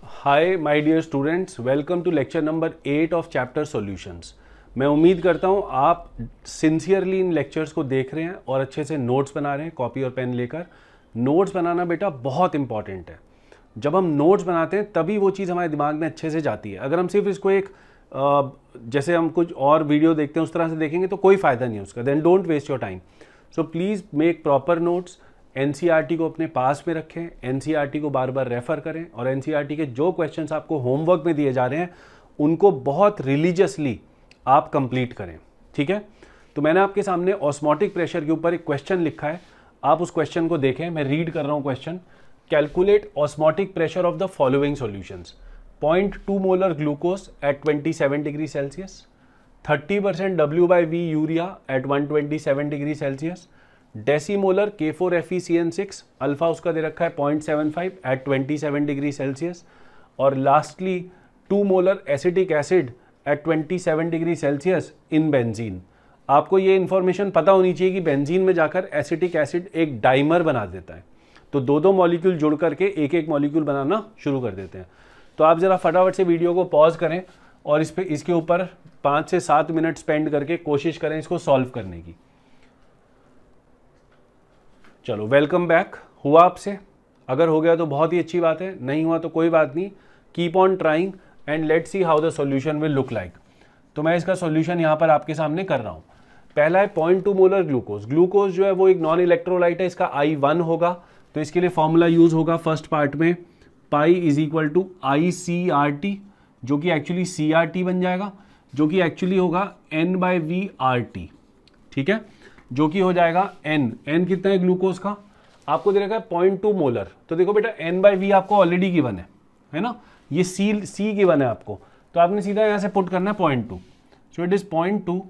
Hi my dear students, welcome to lecture number 8 of chapter solutions. मैं उम्मीद करता हूँ आप सिंसियरली इन लेक्चर्स को देख रहे हैं और अच्छे से नोट्स बना रहे हैं कॉपी और पेन लेकर। नोट्स बनाना बेटा बहुत इंपॉर्टेंट है। जब हम नोट्स बनाते हैं तभी वो चीज़ हमारे दिमाग में अच्छे से जाती है। अगर हम सिर्फ इसको एक जैसे हम कुछ और वीडियो देखते हैं उस तरह से देखेंगे तो कोई फ़ायदा नहीं है उसका। Then don't waste your time. So please make proper notes. NCERT को अपने पास में रखें, एनसीईआरटी को बार बार रेफर करें और एनसीईआरटी के जो क्वेश्चंस आपको होमवर्क में दिए जा रहे हैं उनको बहुत रिलीजियसली आप कंप्लीट करें। ठीक है, तो मैंने आपके सामने ऑस्मोटिक प्रेशर के ऊपर एक क्वेश्चन लिखा है, आप उस क्वेश्चन को देखें। मैं रीड कर रहा हूं question. Calculate osmotic pressure of the following solutions. 0.2 molar glucose at 27 degree Celsius, 30% W/V urea at 127 degree Celsius, decimolar K4FeCN6 alpha उसका दे रखा है 0.75 एट 27 डिग्री सेल्सियस, और lastly 2 molar acetic acid at 27 degree Celsius in benzene. आपको ये information पता होनी चाहिए कि बेंजीन में जाकर एसिटिक एसिड एक डाइमर बना देता है, तो दो मॉलिक्यूल जुड़ करके एक एक मॉलिक्यूल बनाना शुरू कर देते हैं। तो आप ज़रा फटाफट से वीडियो को पॉज करें और इसके ऊपर 5 से 7 मिनट स्पेंड करके कोशिश करें इसको सॉल्व करने की। चलो, वेलकम बैक। हुआ आपसे? अगर हो गया तो बहुत ही अच्छी बात है, नहीं हुआ तो कोई बात नहीं। Keep on trying and let's see how the solution will look like. तो मैं इसका सॉल्यूशन यहाँ पर आपके सामने कर रहा हूँ। पहला है 0.2 मोलर ग्लूकोज। ग्लूकोज जो है वो एक नॉन इलेक्ट्रोलाइट है, इसका I1 होगा, तो इसके लिए फॉर्मूला यूज होगा फर्स्ट पार्ट में pi is equal to ICRT, जो कि एक्चुअली CRT बन जाएगा, जो कि एक्चुअली होगा N/V/RT। ठीक है, जो कि हो जाएगा N कितना है ग्लूकोज का, आपको दे रखा है 0.2 मोलर। तो देखो बेटा N/V आपको ऑलरेडी गिवन है ना, ये C गिवन है आपको, तो आपने सीधा यहाँ से पुट करना है 0.2। So it is 0.2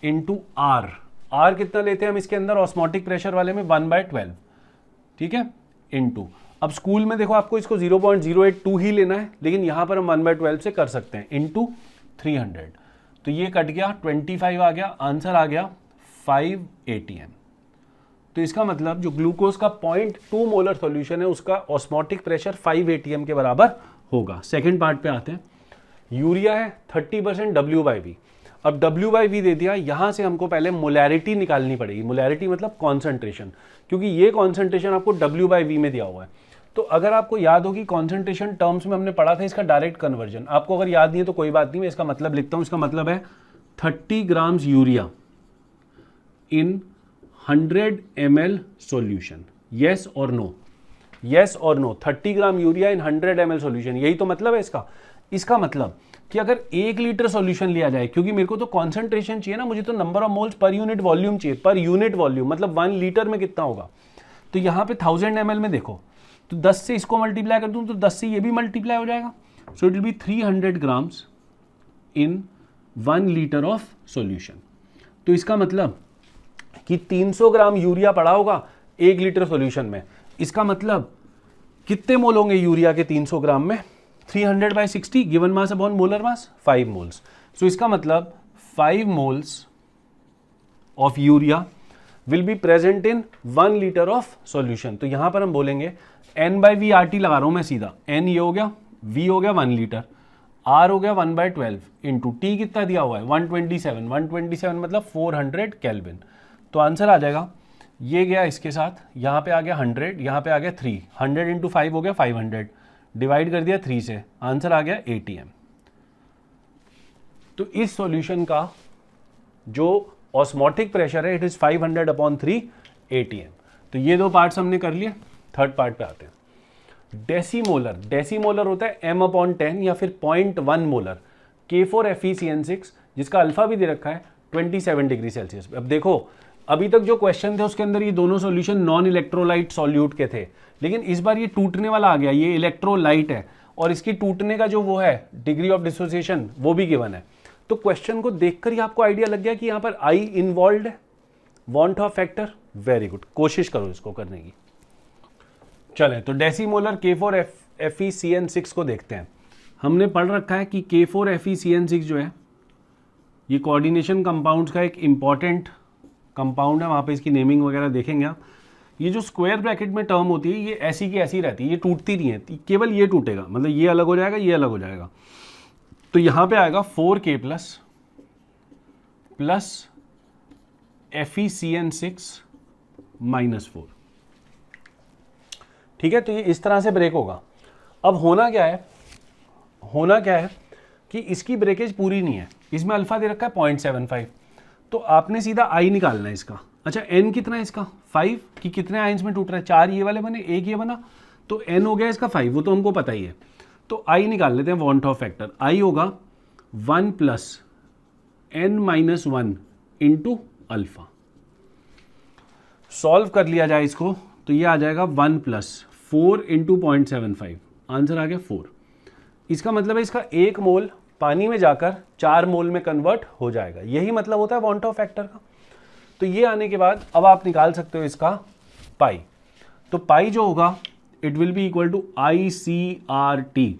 into R कितना लेते हैं हम इसके अंदर ऑस्मोटिक प्रेशर वाले में 1/12। ठीक है, इंटू, अब स्कूल में देखो आपको इसको 0.082 ही लेना है, लेकिन यहाँ पर हम 1/12 से कर सकते हैं, इंटू 300। तो ये कट गया, 25 आ गया, आंसर आ गया 5 ATM। तो इसका मतलब जो ग्लूकोज का 0.2 मोलर सॉल्यूशन है उसका ऑस्मोटिक प्रेशर 5 ATM के बराबर होगा। सेकंड पार्ट पे आते हैं। यूरिया है 30% W/V। अब W/V दे दिया, यहां से हमको पहले मोलैरिटी निकालनी पड़ेगी। मोलैरिटी मतलब कॉन्सेंट्रेशन, क्योंकि ये कॉन्सेंट्रेशन आपको W/V में दिया हुआ है। तो अगर आपको याद होगी कॉन्सेंट्रेशन टर्म्स में हमने पढ़ा था इसका डायरेक्ट कन्वर्जन, आपको अगर याद नहीं है तो कोई बात नहीं, मैं इसका मतलब लिखता हूं। इसका मतलब है 30 grams urea in 100 ml solution। yes or no? yes or no? 30 gram urea in 100 ml solution, यही तो मतलब है इसका मतलब कि अगर 1 लीटर सॉल्यूशन लिया जाए, क्योंकि मेरे को तो कॉन्सेंट्रेशन चाहिए ना, मुझे तो number of moles per unit volume चाहिए। पर यूनिट वॉल्यूम मतलब 1 लीटर में कितना होगा, तो यहाँ पे 1000 ml में देखो, तो 10 से इसको मल्टीप्लाई कर दूं तो 10 से ये भी मल्टीप्लाई हो जाएगा। So it will B 300 grams in 1 litre of solution. तो इसका मतलब कि 300 ग्राम यूरिया पड़ा होगा 1 लीटर सॉल्यूशन में। इसका मतलब कितने मोल होंगे यूरिया के 300 ग्राम में? 300/60 given mass upon molar mass 5 moles. So इसका मतलब 5 moles of urea will be present in 1 litre of solution. तो यहां पर हम बोलेंगे N/V/RT लगा रहा हूं मैं सीधा। N ये हो गया, V हो गया 1 लीटर, R हो गया 1/12 इंटू T कितना दिया हुआ है 127 मतलब 400 केल्विन। तो आंसर आ जाएगा, ये गया इसके साथ, यहाँ पे आ गया 100, यहाँ पे आ गया 3, 100 इंटू 5 हो गया 500, डिवाइड कर दिया 3 से, आंसर आ गया ATM। तो इस सॉल्यूशन का जो ऑस्मोटिक प्रेशर है इट इज 500/3 ATM। तो ये दो पार्ट्स हमने कर लिए। थर्ड पार्ट पे आते हैं। डेसीमोलर होता है M/10 या फिर 0.1 मोलर K4FeCN6, जिसका अल्फा भी दे रखा है 27 डिग्री सेल्सियस। अब देखो, अभी तक जो क्वेश्चन थे उसके अंदर ये दोनों सॉल्यूशन नॉन इलेक्ट्रोलाइट सॉल्यूट के थे, लेकिन इस बार ये टूटने वाला आ गया, ये इलेक्ट्रोलाइट है और इसकी टूटने का जो वो है डिग्री ऑफ डिसोसिएशन वो भी गिवन है। तो क्वेश्चन को देखकर ही आपको आइडिया लग गया कि यहाँ पर I इन्वॉल्व है, want of factor. Very good, कोशिश करो इसको करने की। चले तो डेसीमोलर K4FeCN6 को देखते हैं। हमने पढ़ रखा है कि K4FeCN6 जो है ये कोऑर्डिनेशन कंपाउंड्स का एक इंपॉर्टेंट कंपाउंड है, वहाँ पे इसकी नेमिंग वगैरह देखेंगे आप। ये जो स्क्वायर ब्रैकेट में टर्म होती है ये ऐसी की ऐसी रहती है, ये टूटती नहीं है, केवल ये टूटेगा, मतलब ये अलग हो जाएगा, ये अलग हो जाएगा। तो यहां पे आएगा 4k प्लस FeCN6 -4। ठीक है, तो ये इस तरह से ब्रेक होगा। अब होना क्या है, होना क्या है कि इसकी ब्रेकेज पूरी नहीं है, इसमें अल्फा दे रखा है 0.75, तो आपने सीधा आई निकालना है इसका। अच्छा एन कितना है इसका 5, कि कितने आयंस में टूट रहा है, 4 ये वाले बने, एक ये बना, तो एन हो गया इसका 5, वो तो हमको पता ही है। तो आई निकाल लेते हैं, वॉन टॉप फैक्टर। आई होगा 1 + n-1 इंटू अल्फा। सॉल्व कर लिया जाए इसको तो ये आ जाएगा 1 + 4 इंटू 0.75, आंसर आ गया 4। इसका मतलब है इसका 1 मोल पानी में जाकर 4 मोल में कन्वर्ट हो जाएगा, यही मतलब होता है वॉन टॉप फैक्टर का। तो ये आने के बाद अब आप निकाल सकते हो इसका पाई। तो पाई जो होगा it will be equal to ICRT।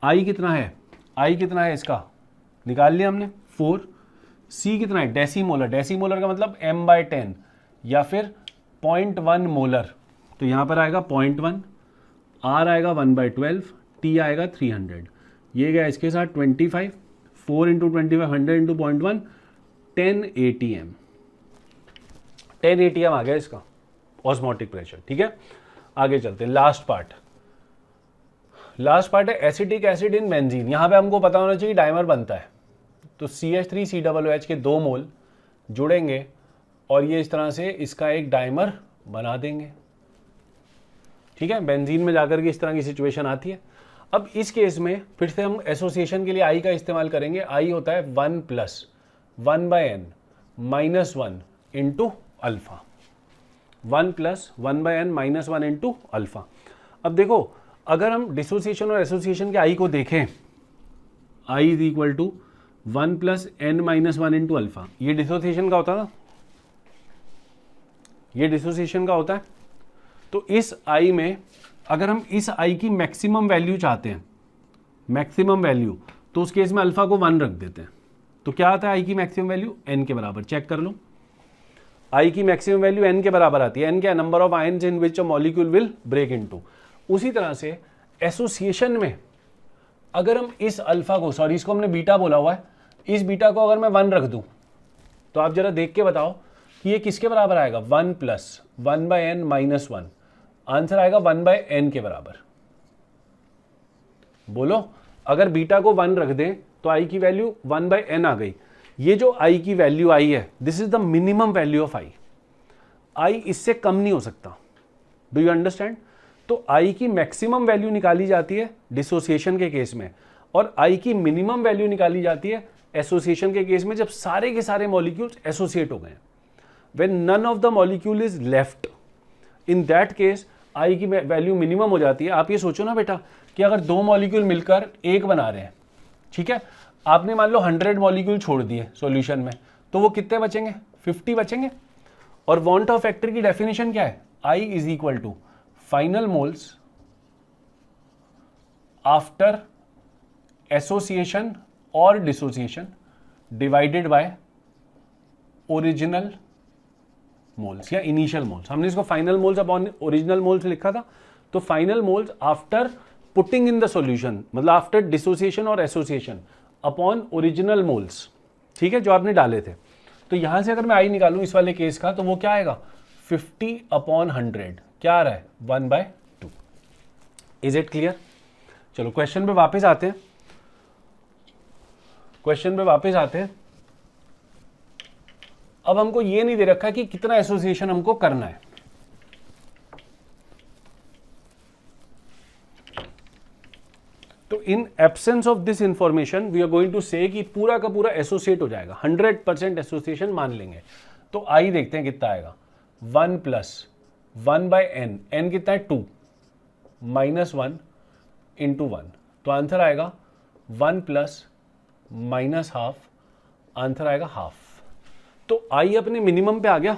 I कितना है, आई कितना है इसका निकाल लिया हमने 4। सी कितना है डेसीमोलर, डेसीमोलर का मतलब m/10 या फिर 0.1 मोलर, तो यहां पर आएगा 0.1, R आएगा 1/12, T आएगा 300, ये गया इसके साथ 25, 4 इंटू 25 100 इंटू 0.1 10 ATM, 10 ATM आ गया इसका ऑस्मोटिक प्रेशर। ठीक है, आगे चलते हैं। लास्ट पार्ट है एसिटिक एसिड इन बेंजीन। यहां पे हमको पता होना चाहिए डाइमर बनता है, तो CH3COOH के 2 मोल जुड़ेंगे और ये इस तरह से इसका एक डाइमर बना देंगे। ठीक है, बेंजीन में जाकर के इस तरह की सिचुएशन आती है। अब इस केस में फिर से हम एसोसिएशन के लिए आई का इस्तेमाल करेंगे। आई होता है 1 + 1/n -1 into alpha, 1 + 1/n -1 into alpha. अब देखो अगर हम डिसोसिएशन और एसोसिएशन के आई को देखें, i is equal to 1 + n -1 into alpha, ये डिसोसिएशन का होता है ना, ये डिसोसिएशन का होता है। तो इस आई में अगर हम इस आई की मैक्सिमम वैल्यू चाहते हैं, मैक्सिमम वैल्यू, तो उस केस में अल्फा को 1 रख देते हैं। तो क्या आता है आई की मैक्सिमम वैल्यू n के बराबर, चेक कर लो। आई की मैक्सिमम वैल्यू n के बराबर आती है। n क्या है, number of ions in which a molecule will break into. उसी तरह से एसोसिएशन में अगर हम इस अल्फा को, सॉरी इसको हमने बीटा बोला हुआ है, इस बीटा को अगर मैं 1 रख दूं तो आप जरा देख के बताओ कि ये किसके बराबर आएगा, 1 + 1/n -1, आंसर आएगा 1/n के बराबर। बोलो अगर बीटा को 1 रख दें तो आई की वैल्यू 1/n आ गई। ये जो आई की वैल्यू आई है, this is the minimum value of i. I इससे कम नहीं हो सकता। Do you understand? तो आई की मैक्सिमम वैल्यू निकाली जाती है डिसोसिएशन के केस में, और आई की मिनिमम वैल्यू निकाली जाती है एसोसिएशन के केस में, जब सारे के सारे मॉलिक्यूल्स एसोसिएट हो गए। When none of the molecule is left, in that case I की वैल्यू मिनिमम हो जाती है। आप ये सोचो ना बेटा कि अगर 2 मॉलिक्यूल मिलकर एक बना रहे हैं, ठीक है, आपने मान लो 100 मॉलिक्यूल छोड़ दिए सॉल्यूशन में, तो वो कितने बचेंगे, 50 बचेंगे। और वॉन टॉप फैक्टर की डेफिनेशन क्या है, i is equal to final moles after association और dissociation divided by original moles या इनिशियल मोल्स। हमने इसको final moles upon original moles लिखा था, तो final moles after putting in the solution, मतलब आफ्टर डिसोसिएशन और एसोसिएशन अपॉन ओरिजिनल मोल्स, ठीक है, जो आपने डाले थे। तो यहां से अगर मैं आई निकालूं इस वाले केस का, तो वो क्या आएगा, 50/100, क्या आ रहा है, 1/2। Is it clear? चलो क्वेश्चन पे वापस आते हैं, क्वेश्चन पे वापस आते हैं। अब हमको ये नहीं दे रखा कि कितना एसोसिएशन हमको करना है। तो in absence of this information we are going to say कि पूरा का पूरा एसोसिएट हो जाएगा, 100% एसोसिएशन मान लेंगे। तो आई देखते हैं कितना आएगा, 1 + 1/n, n कितना है 2 -1 इंटू 1, तो आंसर आएगा 1 + -½ आंसर आएगा हाफ। तो आई अपने मिनिमम पे आ गया,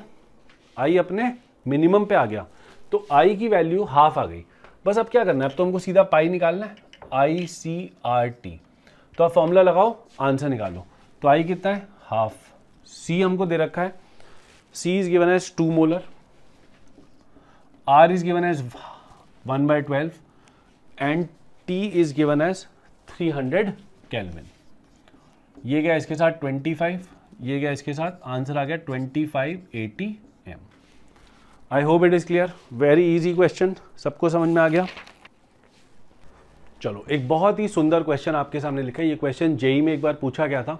आई अपने मिनिमम पे आ गया, तो आई की वैल्यू हाफ आ गई। बस अब क्या करना है, अब तो हमको सीधा पाई निकालना है, ICRT। तो आप फॉर्मूला लगाओ, आंसर निकालो। तो आई कितना है, हाफ। सी हमको दे रखा है, C is given as 2 molar, R is given as 1/12 and T is given as 300 Kelvin. ये गया इसके साथ 25, ये गया इसके साथ, आंसर आ गया 2580 m. I hope it is clear. Very easy question, सबको समझ में आ गया. चलो एक बहुत ही सुंदर क्वेश्चन आपके सामने लिखा है. ये क्वेश्चन जेई में एक बार पूछा गया था,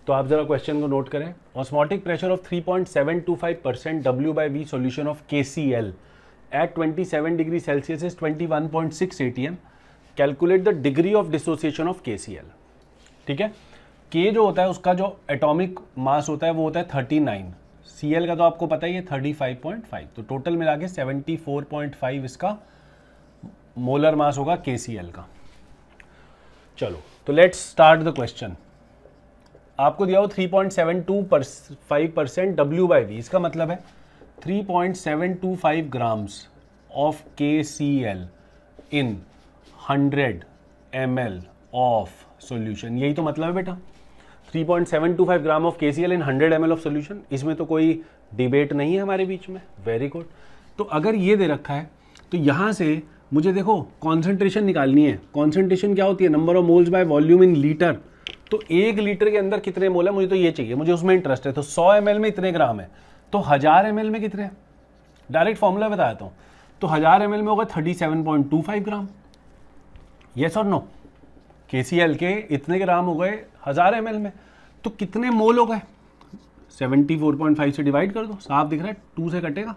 तो आप जरा क्वेश्चन को नोट करें. Osmotic pressure of 3.725% W/V solution of KCl at 27 degree Celsius is 21.6 atm. Calculate the degree of dissociation of KCl. ठीक है, K जो होता है उसका जो एटॉमिक मास होता है वो होता है 39. Cl का तो आपको पता ही है 35.5. तो टोटल मिला के 74.5 इसका मोलर मास होगा KCl का. चलो तो लेट्स स्टार्ट द क्वेश्चन. आपको दिया हो 3.725% W/V. इसका मतलब है 3.725 grams of KCl in 100 ml of solution. यही तो मतलब है बेटा, 3.725 gram of KCl in 100 ml of solution. इसमें तो कोई डिबेट नहीं है हमारे बीच में. Very good. तो अगर ये दे रखा है तो यहाँ से मुझे देखो कॉन्सेंट्रेशन निकालनी है. कॉन्सेंट्रेशन क्या होती है? Number of moles by volume in litre. तो 1 लीटर के अंदर कितने मोल है मुझे तो ये चाहिए, मुझे उसमें इंटरेस्ट है. तो 100 ml में इतने ग्राम है, तो 1000 ml में कितने? डायरेक्ट फॉर्मूला बता देता हूँ. तो 1000 ml में होगा 37.25 ग्राम. यस और नो? KCl के इतने ग्राम हो गए 1000 ml में, तो कितने मोल हो गए? 74.5 से डिवाइड कर दो, साफ दिख रहा है, 2 से कटेगा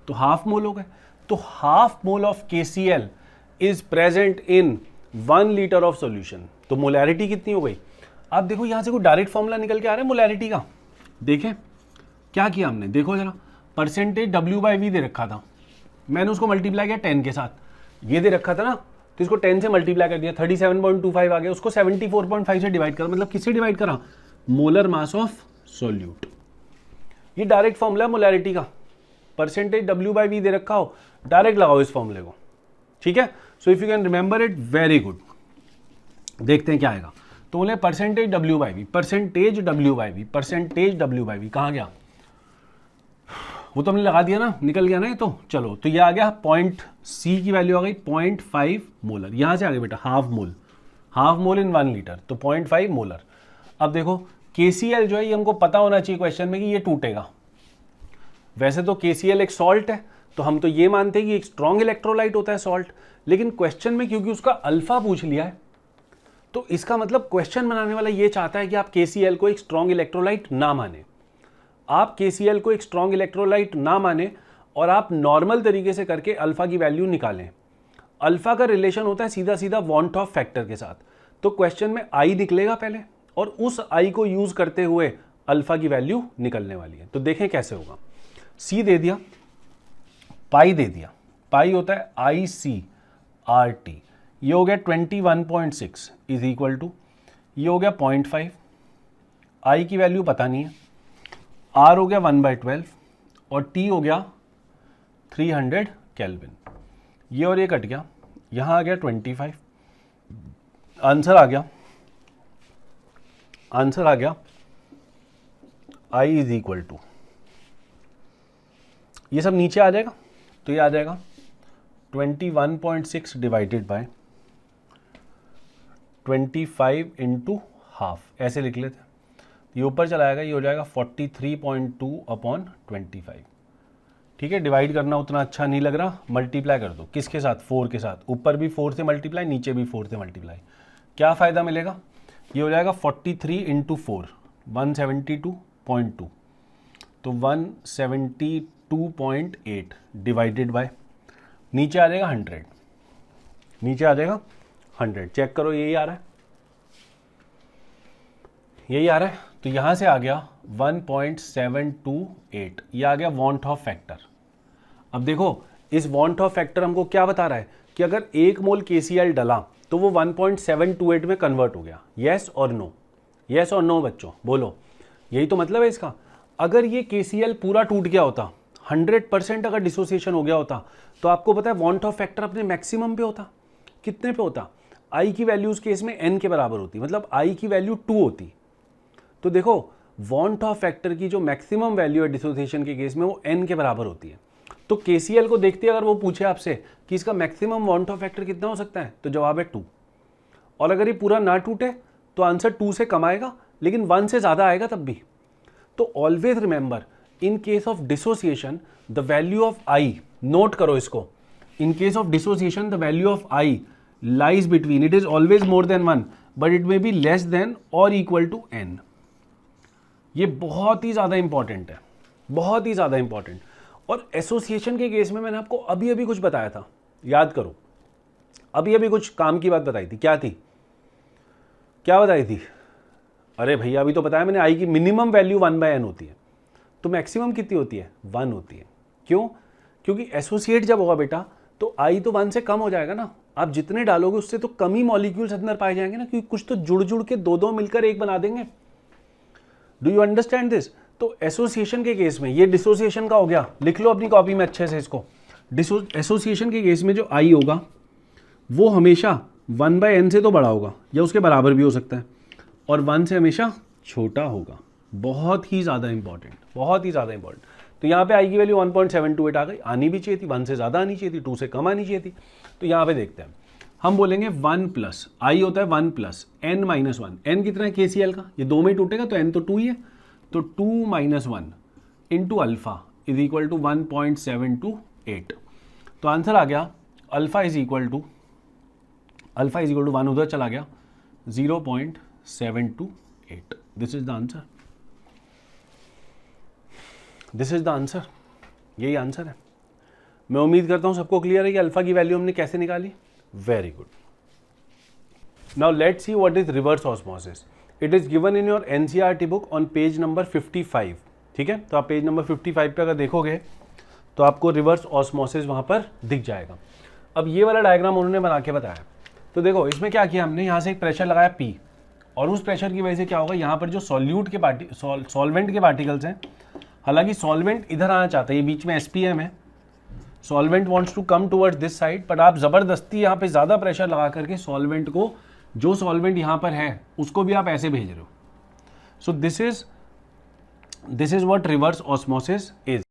तो हाफ मोल हो गए. तो half mole of KCl is present in 1 litre of solution. तो मोलैरिटी कितनी हो गई? आप देखो यहां से कोई डायरेक्ट फॉर्मूला निकल के आ रहा है मोलैरिटी का. देखें क्या किया हमने, देखो जरा. परसेंटेज W/V दे रखा था, मैंने उसको मल्टीप्लाई किया 10 के साथ. ये दे रखा था ना, तो इसको 10 से मल्टीप्लाई कर दिया, 37.25 आ गया. उसको 74.5 से डिवाइड करा, मतलब किससे डिवाइड करा? Molar mass of solute. ये डायरेक्ट फॉर्मूला मोलैरिटी का. परसेंटेज W/V दे रखा हो, डायरेक्ट लगाओ इस फॉर्मूले को. ठीक है, so if you can remember it, very good. देखते हैं क्या आएगा. तो बोले percentage W/V, percentage W/V, percentage W/V कहाँ गया? वो तो हमने लगा दिया ना, निकल गया ना ये. तो चलो, तो ये आ गया पॉइंट, C की वैल्यू आ गई 0.5 मोलर. यहां से आ गया बेटा हाफ मोल. हाफ मोल इन 1 लीटर, तो 0.5 मोलर. अब देखो KCl जो है ये हमको पता होना चाहिए क्वेश्चन में कि ये टूटेगा. वैसे तो KCl एक सॉल्ट है, तो हम तो ये मानते हैं कि एक स्ट्रॉन्ग इलेक्ट्रोलाइट होता है सॉल्ट. लेकिन क्वेश्चन में क्योंकि उसका अल्फा पूछ लिया है, तो इसका मतलब क्वेश्चन बनाने वाला ये चाहता है कि आप KCl को एक स्ट्रॉन्ग इलेक्ट्रोलाइट ना माने. आप KCl को एक स्ट्रॉन्ग इलेक्ट्रोलाइट ना माने और आप नॉर्मल तरीके से करके अल्फा की वैल्यू निकालें. अल्फा का रिलेशन होता है सीधा सीधा वॉन ऑफ फैक्टर के साथ. तो क्वेश्चन में I निकलेगा पहले, और उस I को यूज करते हुए अल्फा की वैल्यू निकलने वाली है. तो देखें कैसे होगा. C दे दिया, पाई दे दिया. पाई होता है ICRT. ये हो गया 21.6 इज इक्वल टू, ये हो गया 0.5. I की वैल्यू पता नहीं है. R हो गया 1/12 और T हो गया 300 केल्विन. ये और ये कट गया, यहां आ गया 25. आंसर आ गया, आंसर आ गया I इज इक्वल टू, ये सब नीचे आ जाएगा, तो ये आ जाएगा 21.6 डिवाइडेड बाय 25 इंटू हाफ. ऐसे लिख लेते. ये ऊपर चला आएगा, ये हो जाएगा 43.2/25. ठीक है, डिवाइड करना उतना अच्छा नहीं लग रहा, मल्टीप्लाई कर दो. किसके साथ? 4 के साथ. ऊपर भी 4 से मल्टीप्लाई, नीचे भी 4 से मल्टीप्लाई. क्या फ़ायदा मिलेगा? ये हो जाएगा 43 इंटू 4, 172.2. तो 172.8 डिवाइडेड बाय, नीचे आ जाएगा 100. नीचे आ जाएगा 100. चेक करो, यही आ रहा है, यही आ रहा है. तो यहां से आ गया 1.728. ये आ गया वॉन्ट ऑफ फैक्टर. अब देखो इस वॉन्ट ऑफ फैक्टर हमको क्या बता रहा है कि अगर 1 मोल KCl डला तो वो 1.728 में कन्वर्ट हो गया. येस और नो? येस और नो बच्चों बोलो. यही तो मतलब है इसका. अगर ये KCl पूरा टूट गया होता, 100% अगर डिसोसिएशन हो गया होता, तो आपको पता है वॉन्ट ऑफ फैक्टर अपने मैक्सिमम पे होता. कितने पे होता? I की वैल्यू उस केस में n के बराबर होती, मतलब I की वैल्यू 2 होती. तो देखो वॉन्ट ऑफ फैक्टर की जो मैक्सिमम वैल्यू है डिसोसिएशन के केस में वो n के बराबर होती है. तो KCl को देखते अगर वो पूछे आपसे कि इसका मैक्सिमम वॉन ऑफ फैक्टर कितना हो सकता है, तो जवाब है 2। और अगर ये पूरा ना टूटे तो आंसर 2 से कम आएगा, लेकिन 1 से ज़्यादा आएगा तब भी। तो always remember, in case of dissociation the value of I, note करो इसको, in case of dissociation the value of I lies between, it is always more than 1 but it may be less than और equal to n। ये बहुत ही ज़्यादा important है, बहुत ही ज़्यादा important. और एसोसिएशन के केस में मैंने आपको अभी अभी कुछ बताया था, याद करो, अभी अभी कुछ काम की बात बताई थी। क्या थी, क्या बताई थी? अरे भैया अभी तो बताया मैंने, आई की मिनिमम वैल्यू 1/n होती है, तो मैक्सिमम कितनी होती है? 1 होती है। क्यों? क्योंकि एसोसिएट जब होगा बेटा तो आई तो 1 से कम हो जाएगा ना, आप जितने डालोगे उससे तो कम ही मॉलिक्यूल्स अंदर पाए जाएंगे ना, क्योंकि कुछ तो जुड़ जुड़ के दो मिलकर एक बना देंगे। Do you understand this? तो एसोसिएशन के केस में, ये डिसोसिएशन का हो गया, लिख लो अपनी कॉपी में अच्छे से इसको। एसोसिएशन के केस में जो आई होगा वो हमेशा 1/n से तो बड़ा होगा या उसके बराबर भी हो सकता है, और 1 से हमेशा छोटा होगा। बहुत ही ज़्यादा इंपॉर्टेंट, बहुत ही ज़्यादा इंपॉर्टेंट। तो यहाँ पे आई की वैल्यू 1.728 आ गई, आनी भी चाहिए थी, 1 से ज़्यादा आनी चाहिए थी, 2 से कम आनी चाहिए थी। तो यहाँ पे देखते हैं, हम बोलेंगे 1 प्लस आई होता है 1 प्लस n माइनस 1। n कितना है KCl का? ये 2 में ही टूटेगा तो n तो 2 ही है, तो 2 minus 1 into alpha is equal to 1.728। तो आंसर आ गया अल्फा इज इक्वल टू 1 उधर चला गया 0.728। This is the answer, this is the answer, यही आंसर है। मैं उम्मीद करता हूं सबको क्लियर है कि अल्फा की वैल्यू हमने कैसे निकाली। Very good. Now let's see what is reverse osmosis. It is given in your NCERT book on page number 55। ठीक है, तो आप पेज नंबर 55 पे अगर देखोगे तो आपको रिवर्स ऑस्मोसिस वहां पर दिख जाएगा। अब ये वाला डायग्राम उन्होंने बना के बताया, तो देखो इसमें क्या किया हमने, यहाँ से एक प्रेशर लगाया P, और उस प्रेशर की वजह से क्या होगा, यहाँ पर जो सॉल्यूट के सॉल्वेंट के पार्टिकल्स हैं, हालांकि सॉल्वेंट इधर आना चाहता है, ये बीच में SPM है, solvent wants to come towards this side, but आप जबरदस्ती यहाँ पे ज्यादा प्रेशर लगा करके सॉल्वेंट को, जो सॉल्वेंट यहाँ पर है उसको भी आप ऐसे भेज रहे हो। So this is what reverse osmosis is.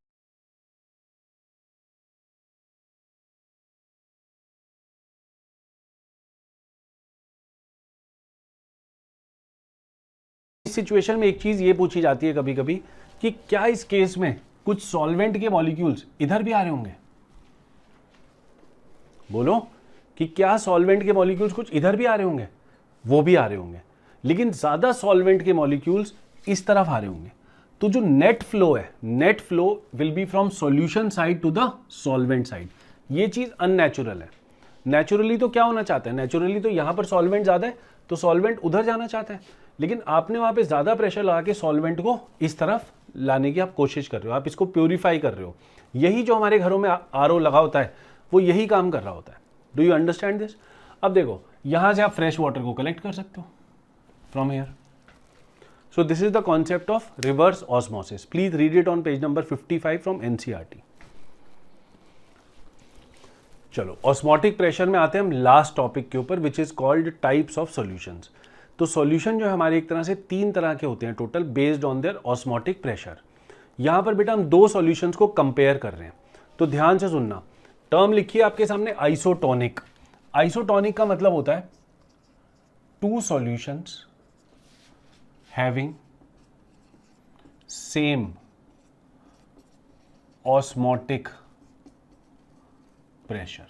इस सिचुएशन में एक चीज ये पूछी जाती है कभी कभी कि क्या इस केस में कुछ सॉल्वेंट के मॉलिक्यूल्स इधर भी आ रहे होंगे? बोलो कि क्या सॉल्वेंट के मॉलिक्यूल्स कुछ इधर भी आ रहे होंगे? वो भी आ रहे होंगे, लेकिन ज्यादा सॉल्वेंट के मॉलिक्यूल्स इस तरफ आ रहे होंगे। तो जो नेट फ्लो है, net flow will be from solution side to the solvent side. ये चीज अननेचुरल है। नेचुरली तो क्या होना चाहता है, नेचुरली तो यहां पर सॉल्वेंट ज्यादा है तो सॉल्वेंट उधर जाना चाहता है, लेकिन आपने वहां पे ज्यादा प्रेशर लगा के सॉल्वेंट को इस तरफ लाने की आप कोशिश कर रहे हो, आप इसको प्योरीफाई कर रहे हो। यही जो हमारे घरों में RO लगा होता है वो यही काम कर रहा होता है। Do you understand this? अब देखो यहां से आप फ्रेश वाटर को कलेक्ट कर सकते हो from here. So this is the concept of reverse osmosis. Please read it on page number 55 from NCERT। चलो ऑस्मोटिक प्रेशर में आते हैं हम लास्ट टॉपिक के ऊपर, which is called types of solutions. तो सॉल्यूशन जो है हमारे एक तरह से 3 तरह के होते हैं total, based on their osmotic pressure. यहां पर बेटा हम 2 सॉल्यूशंस को कंपेयर कर रहे हैं, तो ध्यान से सुनना। टर्म लिखिए आपके सामने आइसोटोनिक। आइसोटोनिक का मतलब होता है 2 solutions having same osmotic pressure.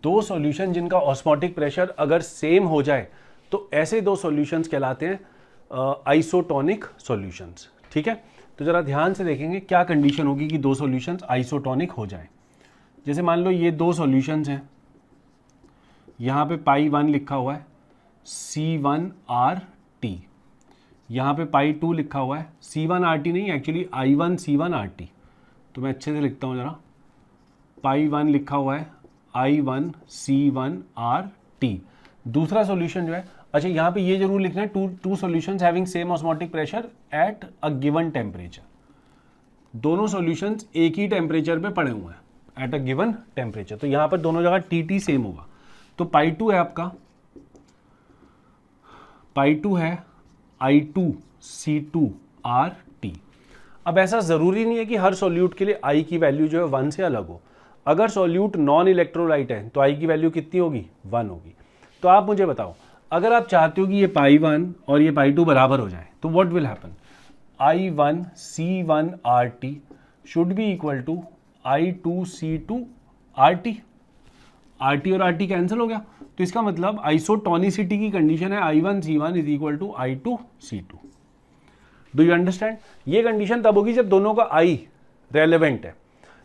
2 solution जिनका ऑस्मोटिक प्रेशर अगर सेम हो जाए तो ऐसे 2 सॉल्यूशंस कहलाते हैं आइसोटोनिक सॉल्यूशंस। ठीक है, तो जरा ध्यान से देखेंगे क्या कंडीशन होगी कि 2 सॉल्यूशंस आइसोटोनिक हो जाए। जैसे मान लो ये 2 सॉल्यूशंस हैं, यहां पे π1 लिखा हुआ है C1RT, यहां पे π2 लिखा हुआ है C1RT नहीं, एक्चुअली I1C1RT। तो मैं अच्छे से लिखता हूं जरा, π1 लिखा हुआ है I1C1RT। दूसरा सॉल्यूशन जो है, अच्छा यहां पे ये जरूर लिखना है two solutions having same osmotic pressure at a given temperature. दोनों सॉल्यूशंस एक ही टेम्परेचर पे पड़े हुए हैं एट अ गिवन टेम्परेचर, तो यहां पर दोनों जगह TT सेम होगा। तो π2 है आपका, π2 है I2C2RT। अब ऐसा ज़रूरी नहीं है कि हर सॉल्यूट के लिए आई की वैल्यू जो है 1 से अलग हो। अगर सॉल्यूट नॉन इलेक्ट्रोलाइट है तो आई की वैल्यू कितनी होगी, 1 होगी। तो आप मुझे बताओ, अगर आप चाहते हो कि ये π1 और ये π2 बराबर हो जाए तो what will happen, I1 C1 RT should be equal to I2 C2 RT। RT और RT कैंसिल हो गया, तो इसका मतलब आइसोटोनिसिटी की कंडीशन है I1 C1 is equal to I2 C2। Do you understand? ये कंडीशन तब होगी जब दोनों का I रेलेवेंट है।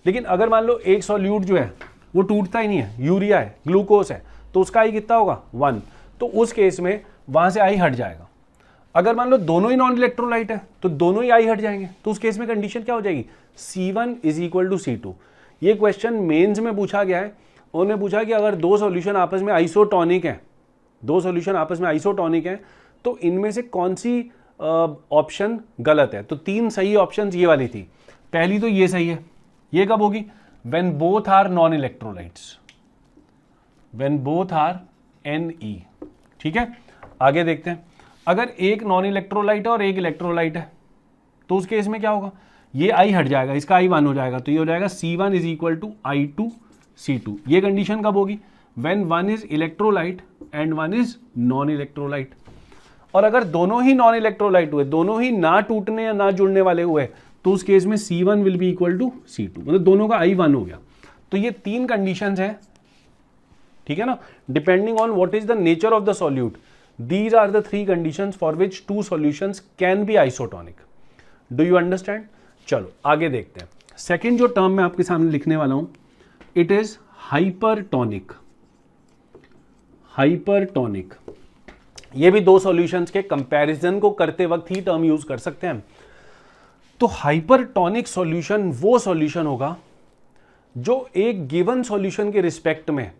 लेकिन अगर मान लो एक सॉल्यूट जो है वो टूटता ही नहीं है, यूरिया है, ग्लूकोज है, तो उसका I कितना होगा, 1। तो उस केस में वहां से I हट जाएगा। अगर मान लो दोनों ही नॉन इलेक्ट्रोलाइट है तो दोनों ही I हट जाएंगे, तो उस केस में कंडीशन क्या हो जाएगी, C1 is equal to C2। ये क्वेश्चन मेंस में पूछा गया है। उन्होंने पूछा कि अगर दो सॉल्यूशन आपस में आइसोटोनिक है, दो सॉल्यूशन आपस में आइसोटोनिक है, तो इनमें से कौन सी ऑप्शन गलत है। तो 3 सही ऑप्शंस ये वाली थी। पहली तो ये सही है, ये कब होगी, when both are non electrolytes, when both are Ne। ठीक है, आगे देखते हैं। अगर एक नॉन इलेक्ट्रोलाइट है और एक इलेक्ट्रोलाइट है तो उस केस में क्या होगा, ये I हट जाएगा, इसका I 1 हो जाएगा, तो ये हो जाएगा C1 is equal to I2 C2। ये कंडीशन कब होगी, when one is electrolyte and one is non electrolyte. और अगर दोनों ही नॉन इलेक्ट्रोलाइट हुए, दोनों ही ना टूटने या ना जुड़ने वाले हुए, तो उस केस में C1 will be equal to C2, मतलब दोनों का I 1 हो गया। तो ये 3 कंडीशंस हैं, ठीक है ना, depending on what is the nature of the solute. These are the 3 conditions for which 2 solutions can be isotonic. Do you understand? चलो आगे देखते हैं। सेकेंड जो टर्म मैं आपके सामने लिखने वाला हूं, इट इज हाइपरटोनिक। हाइपरटोनिक, ये भी 2 सॉल्यूशंस के कंपैरिजन को करते वक्त ही टर्म यूज कर सकते हैं। तो हाइपरटोनिक सॉल्यूशन वो सॉल्यूशन होगा जो एक गिवन सॉल्यूशन के रिस्पेक्ट में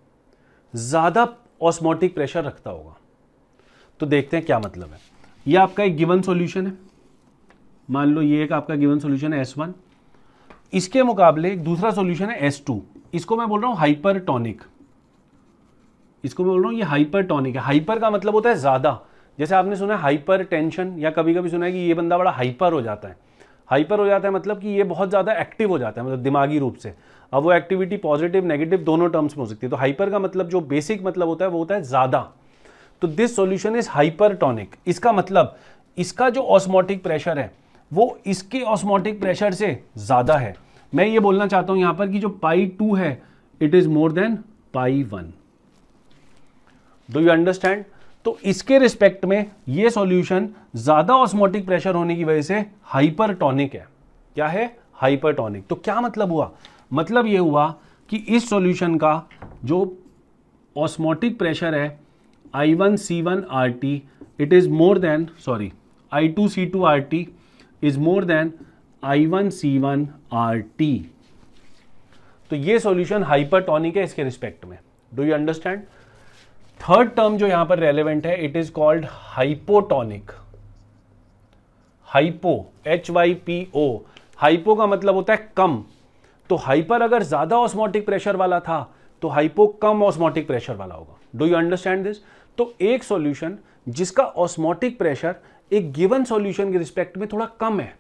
ज्यादा ऑस्मोटिक प्रेशर रखता होगा। तो देखते हैं क्या मतलब है। ये आपका एक गिवन सॉल्यूशन है, मान लो ये एक आपका गिवन सॉल्यूशन है S1, इसके मुकाबले एक दूसरा सॉल्यूशन है S2, इसको मैं बोल रहा हूं हाइपरटोनिक, इसको मैं बोल रहा हूं ये हाइपरटोनिक है। हाइपर का मतलब होता है ज्यादा, जैसे आपने सुना है हाइपर टेंशन, या कभी कभी सुना है कि ये बंदा बड़ा हाइपर हो जाता है। हाइपर हो जाता है मतलब कि ये बहुत ज्यादा एक्टिव हो जाता है, मतलब दिमागी रूप से। अब वो एक्टिविटी पॉजिटिव नेगेटिव दोनों टर्म्स में हो सकती है। तो हाइपर का मतलब जो बेसिक मतलब होता है वो होता है ज्यादा। तो दिस सॉल्यूशन इज हाइपरटोनिक। इसका मतलब इसका जो ऑस्मोटिक प्रेशर है वो इसके ऑस्मोटिक प्रेशर से ज्यादा है। मैं ये बोलना चाहता हूं यहां पर कि जो π2 है it is more than π1। Do you understand? तो इसके रिस्पेक्ट में ये सॉल्यूशन ज्यादा ऑस्मोटिक प्रेशर होने की वजह से हाइपरटोनिक है। क्या है? हाइपरटोनिक। तो क्या मतलब हुआ? मतलब ये हुआ कि इस सॉल्यूशन का जो ऑस्मोटिक प्रेशर है I1 C1 RT it is more then, sorry, I2 C2 RT is more then I1 C1 RT। तो ये सॉल्यूशन हाइपरटोनिक है इसके रिस्पेक्ट में। Do you understand? Third term जो यहां पर रेलेवेंट है, it is called hypotonic. Hypo, HYPO, hypo का मतलब होता है कम। तो हाइपर अगर ज्यादा ऑस्मोटिक प्रेशर वाला था तो हाइपो कम ऑस्मोटिक प्रेशर वाला होगा। Do you understand this? तो एक सॉल्यूशन जिसका ऑस्मोटिक प्रेशर एक गिवन सॉल्यूशन के रिस्पेक्ट में थोड़ा कम है,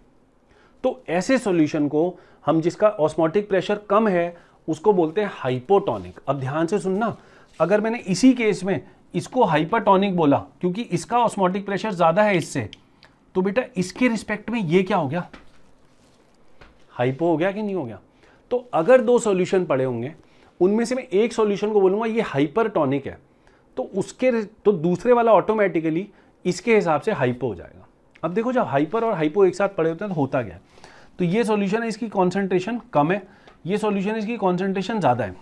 तो ऐसे सॉल्यूशन को हम, जिसका ऑस्मोटिक प्रेशर कम है, उसको बोलते हैं हाइपोटोनिक। अब ध्यान से सुनना, अगर मैंने इसी केस में इसको हाइपरटोनिक बोला क्योंकि इसका ऑस्मोटिक प्रेशर ज्यादा है इससे, तो बेटा इसके रिस्पेक्ट में ये क्या हो गया? हाइपो हो गया कि नहीं हो गया? तो अगर 2 सॉल्यूशन पड़े होंगे, उनमें से मैं एक सॉल्यूशन को बोलूंगा ये हाइपरटोनिक है, तो दूसरे वाला ऑटोमेटिकली इसके हिसाब से हाइपो हो जाएगा। अब देखो, जब हाइपर और हाइपो एक साथ पड़े होते हैं तो होता क्या है? तो ये सॉल्यूशन है, इसकी कॉन्सेंट्रेशन कम है, ये सॉल्यूशन है, इसकी कॉन्सेंट्रेशन ज्यादा है,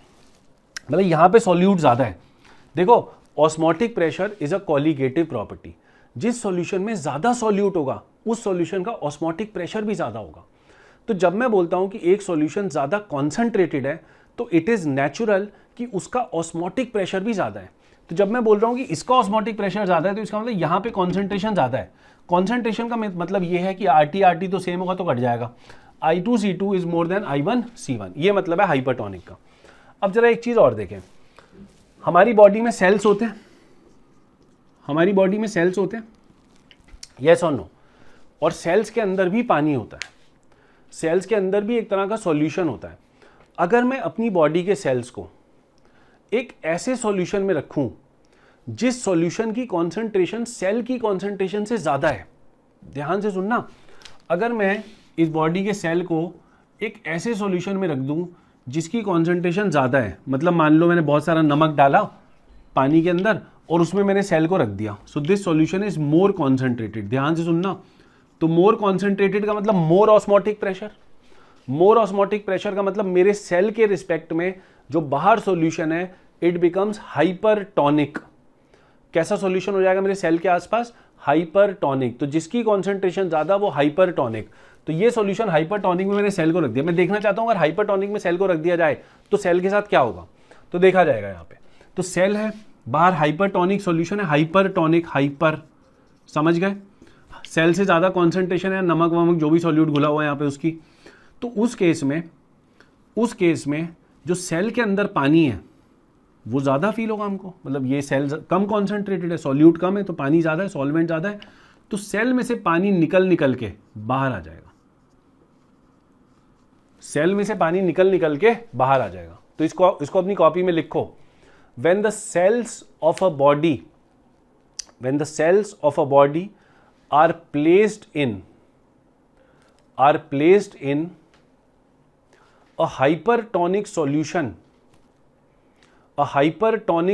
मतलब यहां पे सॉल्यूट ज्यादा है। देखो, osmotic pressure is a colligative property. जिस सॉल्यूशन में ज्यादा सॉल्यूट होगा उस सॉल्यूशन का ऑस्मोटिक प्रेशर भी ज्यादा होगा। तो जब मैं बोलता हूं कि एक सॉल्यूशन ज्यादा कॉन्सेंट्रेटेड है तो इट इज नेचुरल कि उसका ऑस्मोटिक प्रेशर भी ज्यादा है। तो जब मैं बोल रहा हूं कि इसका ऑस्मोटिक प्रेशर ज्यादा है तो इसका मतलब यहां पे कॉन्सेंट्रेशन ज्यादा है। कॉन्सेंट्रेशन का मतलब यह है कि RT तो सेम होगा तो घट जाएगा। I2 C2 is more then I1 C1, ये मतलब है हाइपरटोनिक का। अब जरा एक चीज और देखें, हमारी बॉडी में सेल्स होते हैं, हमारी बॉडी में सेल्स होते हैं, यस और नो, और सेल्स के अंदर भी पानी होता है। सेल्स के अंदर भी एक तरह का सॉल्यूशन होता है। अगर मैं अपनी बॉडी के सेल्स को एक ऐसे सॉल्यूशन में रखूं जिस सॉल्यूशन की कॉन्सेंट्रेशन सेल की कॉन्सेंट्रेशन से ज़्यादा है, ध्यान से सुनना, अगर मैं इस बॉडी के सेल को एक ऐसे सॉल्यूशन में रख दूं जिसकी कॉन्सेंट्रेशन ज़्यादा है, मतलब मान लो मैंने बहुत सारा नमक डाला पानी के अंदर और उसमें मैंने सेल को रख दिया, so this solution is more concentrated. ध्यान से सुनना, तो मोर कॉन्सेंट्रेटेड का मतलब मोर ऑस्मोटिक प्रेशर। मोर ऑस्मोटिक प्रेशर का मतलब मेरे सेल के रिस्पेक्ट में जो बाहर सॉल्यूशन है इट बिकम्स हाइपरटोनिक। कैसा सॉल्यूशन हो जाएगा मेरे सेल के आसपास? हाइपरटोनिक। तो जिसकी कॉन्सेंट्रेशन ज्यादा वो हाइपरटोनिक। तो ये सॉल्यूशन हाइपरटोनिक में मैंने सेल को रख दिया। मैं देखना चाहता हूं अगर हाइपरटोनिक में सेल को रख दिया जाए तो सेल के साथ क्या होगा, तो देखा जाएगा यहाँ पे। तो सेल है बाहर, हाइपरटोनिक सॉल्यूशन है, हाइपरटोनिक, हाइपर, समझ गए? सेल से ज्यादा कॉन्सेंट्रेशन है, नमक वमक जो भी सॉल्यूट घुला हुआ है यहाँ पे उसकी, तो उस केस में जो सेल के अंदर पानी है वो ज़्यादा फील होगा हमको। मतलब ये सेल कम कॉन्सेंट्रेटेड है, सॉल्यूट कम है तो पानी ज़्यादा है, सॉल्वेंट ज़्यादा है, तो सेल में से पानी निकल के बाहर आ जाएगा। सेल में से पानी निकल के बाहर आ जाएगा। तो इसको अपनी कॉपी में लिखो। when the cells of a body are placed in a hypertonic